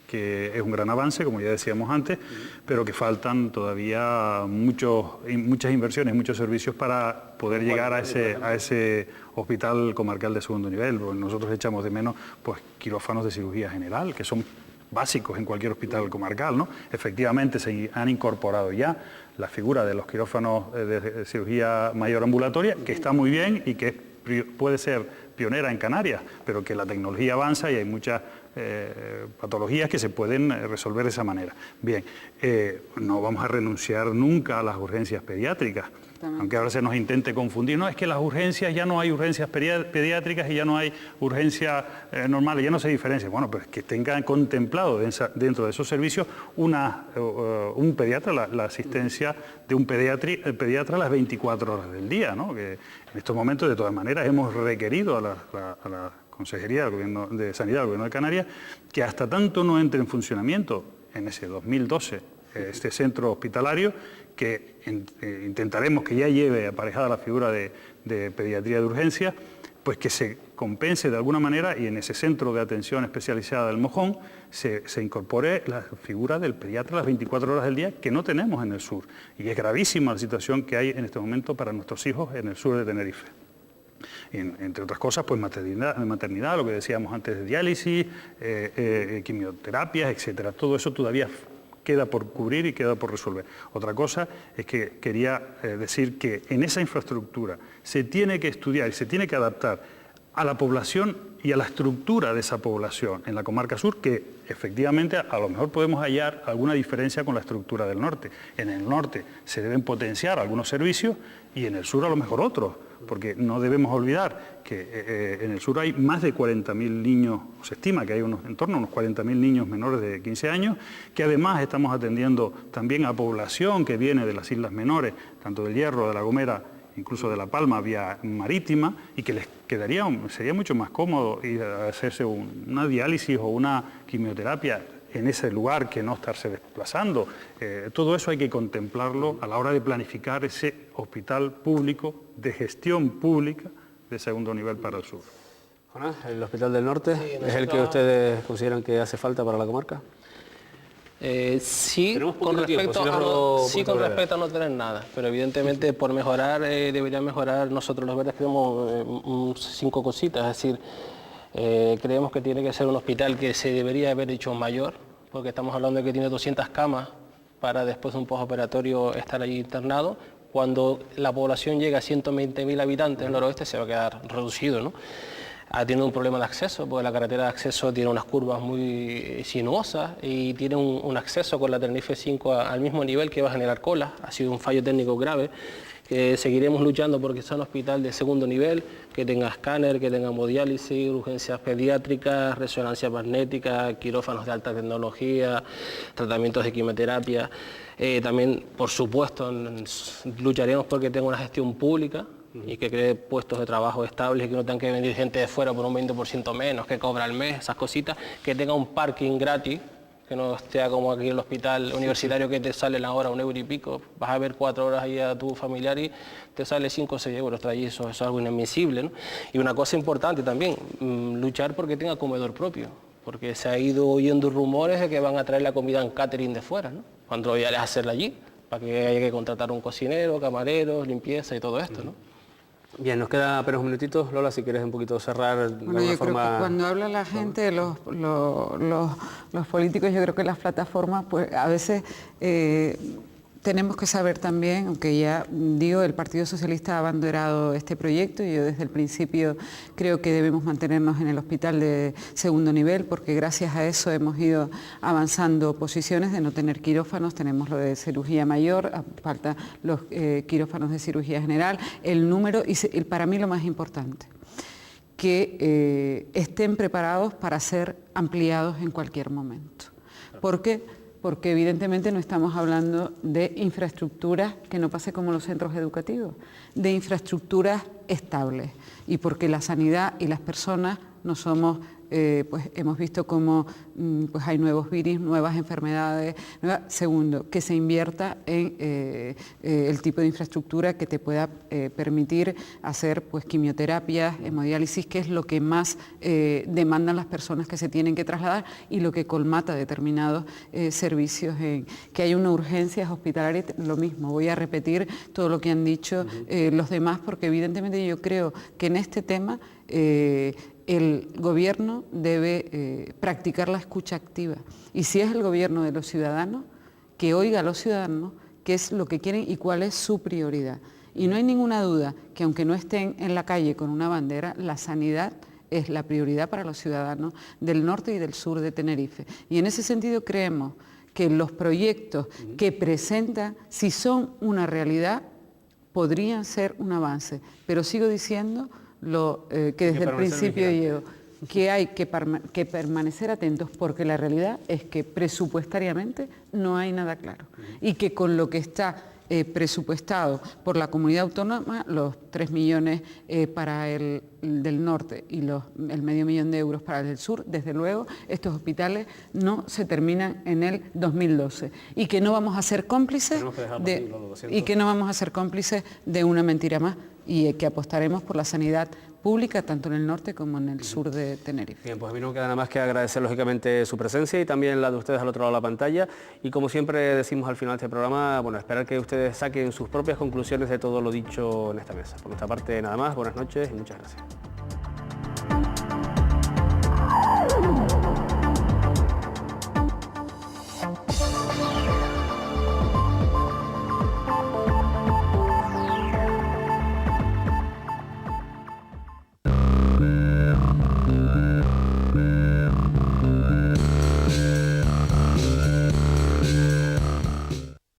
que es un gran avance, como ya decíamos antes, pero que faltan todavía muchas inversiones, muchos servicios para poder llegar a ese hospital comarcal de segundo nivel. Nosotros echamos de menos pues quirófanos de cirugía general, que son básicos en cualquier hospital comarcal, ¿no? Efectivamente se han incorporado ya la figura de los quirófanos de cirugía mayor ambulatoria, que está muy bien y que puede ser pionera en Canarias, pero que la tecnología avanza y hay muchas patologías que se pueden resolver de esa manera. Bien, no vamos a renunciar nunca a las urgencias pediátricas, aunque ahora se nos intente confundir. No, es que las urgencias, ya no hay urgencias pediátricas y ya no hay urgencias normales, ya no se diferencia. Bueno, pues que tengan contemplado dentro de esos servicios un pediatra, la asistencia de un pediatra a las 24 horas del día, ¿no? Que en estos momentos, de todas maneras, hemos requerido a la Consejería del Gobierno de Sanidad del Gobierno de Canarias que hasta tanto no entre en funcionamiento en ese 2012 este centro hospitalario, que intentaremos que ya lleve aparejada la figura de pediatría de urgencia, pues que se compense de alguna manera y en ese centro de atención especializada del Mojón se incorpore la figura del pediatra a las 24 horas del día, que no tenemos en el sur. Y es gravísima la situación que hay en este momento para nuestros hijos en el sur de Tenerife. Entre otras cosas, pues maternidad, lo que decíamos antes de diálisis, quimioterapias, etcétera. Todo eso todavía queda por cubrir y queda por resolver. Otra cosa es que quería decir que en esa infraestructura se tiene que estudiar y se tiene que adaptar a la población y a la estructura de esa población en la comarca sur, que efectivamente a lo mejor podemos hallar alguna diferencia con la estructura del norte. En el norte se deben potenciar algunos servicios y en el sur a lo mejor otros, porque no debemos olvidar que en el sur hay más de 40.000 niños, se estima que hay en torno a unos 40.000 niños menores de 15 años, que además estamos atendiendo también a población que viene de las islas menores, tanto del Hierro, de La Gomera, incluso de La Palma, vía marítima, y que les sería mucho más cómodo ir a hacerse una diálisis o una quimioterapia en ese lugar que no estarse desplazando. Todo eso hay que contemplarlo a la hora de planificar ese hospital público de gestión pública de segundo nivel para el sur. Jonás, ¿el Hospital del Norte es el que ustedes consideran que hace falta para la comarca? Sí, con respecto a no tener nada, pero evidentemente por mejorar, debería mejorar. Nosotros los verdes creemos 5 cositas, es decir, creemos que tiene que ser un hospital que se debería haber hecho mayor, porque estamos hablando de que tiene 200 camas para después de un postoperatorio estar allí internado. Cuando la población llega a 120.000 habitantes en el noroeste se va a quedar reducido, ¿no? Tiene un problema de acceso, porque la carretera de acceso tiene unas curvas muy sinuosas y tiene un acceso con la Tenerife 5 al mismo nivel que va a generar colas. Ha sido un fallo técnico grave, que seguiremos luchando porque sea un hospital de segundo nivel, que tenga escáner, que tenga hemodiálisis, urgencias pediátricas, resonancia magnética, quirófanos de alta tecnología, tratamientos de quimioterapia. También, por supuesto, lucharemos porque tenga una gestión pública y que cree puestos de trabajo estables, que no tengan que venir gente de fuera por un 20% menos, que cobra al mes, esas cositas, que tenga un parking gratis, que no esté como aquí en el hospital universitario que te sale la hora 1 euro y pico, vas a ver 4 horas ahí a tu familiar y te sale 5 o 6 euros, eso es algo inadmisible, ¿no? Y una cosa importante también, luchar porque tenga comedor propio, porque se ha ido oyendo rumores de que van a traer la comida en catering de fuera, ¿no? Cuando ya les hacerla allí, para que haya que contratar un cocinero, camareros, limpieza y todo esto, ¿no? Bien, nos queda apenas un minutito. Lola, si quieres un poquito cerrar de alguna forma. Creo que cuando habla la gente, los políticos, yo creo que las plataformas, pues a veces tenemos que saber también, aunque ya digo, el Partido Socialista ha abanderado este proyecto y yo desde el principio creo que debemos mantenernos en el hospital de segundo nivel, porque gracias a eso hemos ido avanzando posiciones de no tener quirófanos. Tenemos lo de cirugía mayor, falta los quirófanos de cirugía general, el número y para mí lo más importante, que estén preparados para ser ampliados en cualquier momento. ¿Por qué? Porque evidentemente no estamos hablando de infraestructuras que no pase como los centros educativos, de infraestructuras estables, y porque la sanidad y las personas no somos, pues hemos visto cómo pues hay nuevos virus, nuevas enfermedades. Segundo, que se invierta en el tipo de infraestructura que te pueda permitir hacer pues quimioterapias, hemodiálisis, que es lo que más demandan las personas que se tienen que trasladar y lo que colmata determinados servicios. Que hay una urgencia hospitalaria, lo mismo, voy a repetir todo lo que han dicho los demás, porque evidentemente yo creo que en este tema el gobierno debe practicar la escucha activa. Y si es el gobierno de los ciudadanos, que oiga a los ciudadanos qué es lo que quieren y cuál es su prioridad. Y no hay ninguna duda que aunque no estén en la calle con una bandera, la sanidad es la prioridad para los ciudadanos del norte y del sur de Tenerife. Y en ese sentido creemos que los proyectos que presenta, si son una realidad, podrían ser un avance. Pero sigo diciendo lo que desde el principio llevo, que hay que permanecer atentos porque la realidad es que presupuestariamente no hay nada claro y que con lo que está presupuestado por la comunidad autónoma, los 3 millones para el del norte y el medio millón de euros para el del sur, desde luego estos hospitales no se terminan en el 2012 y que no vamos a ser cómplices de una mentira más y que apostaremos por la sanidad pública tanto en el norte como en el sur de Tenerife. Bien, pues a mí no queda nada más que agradecer lógicamente su presencia y también la de ustedes al otro lado de la pantalla y como siempre decimos al final de este programa, bueno, esperar que ustedes saquen sus propias conclusiones de todo lo dicho en esta mesa. Por nuestra parte nada más, buenas noches y muchas gracias.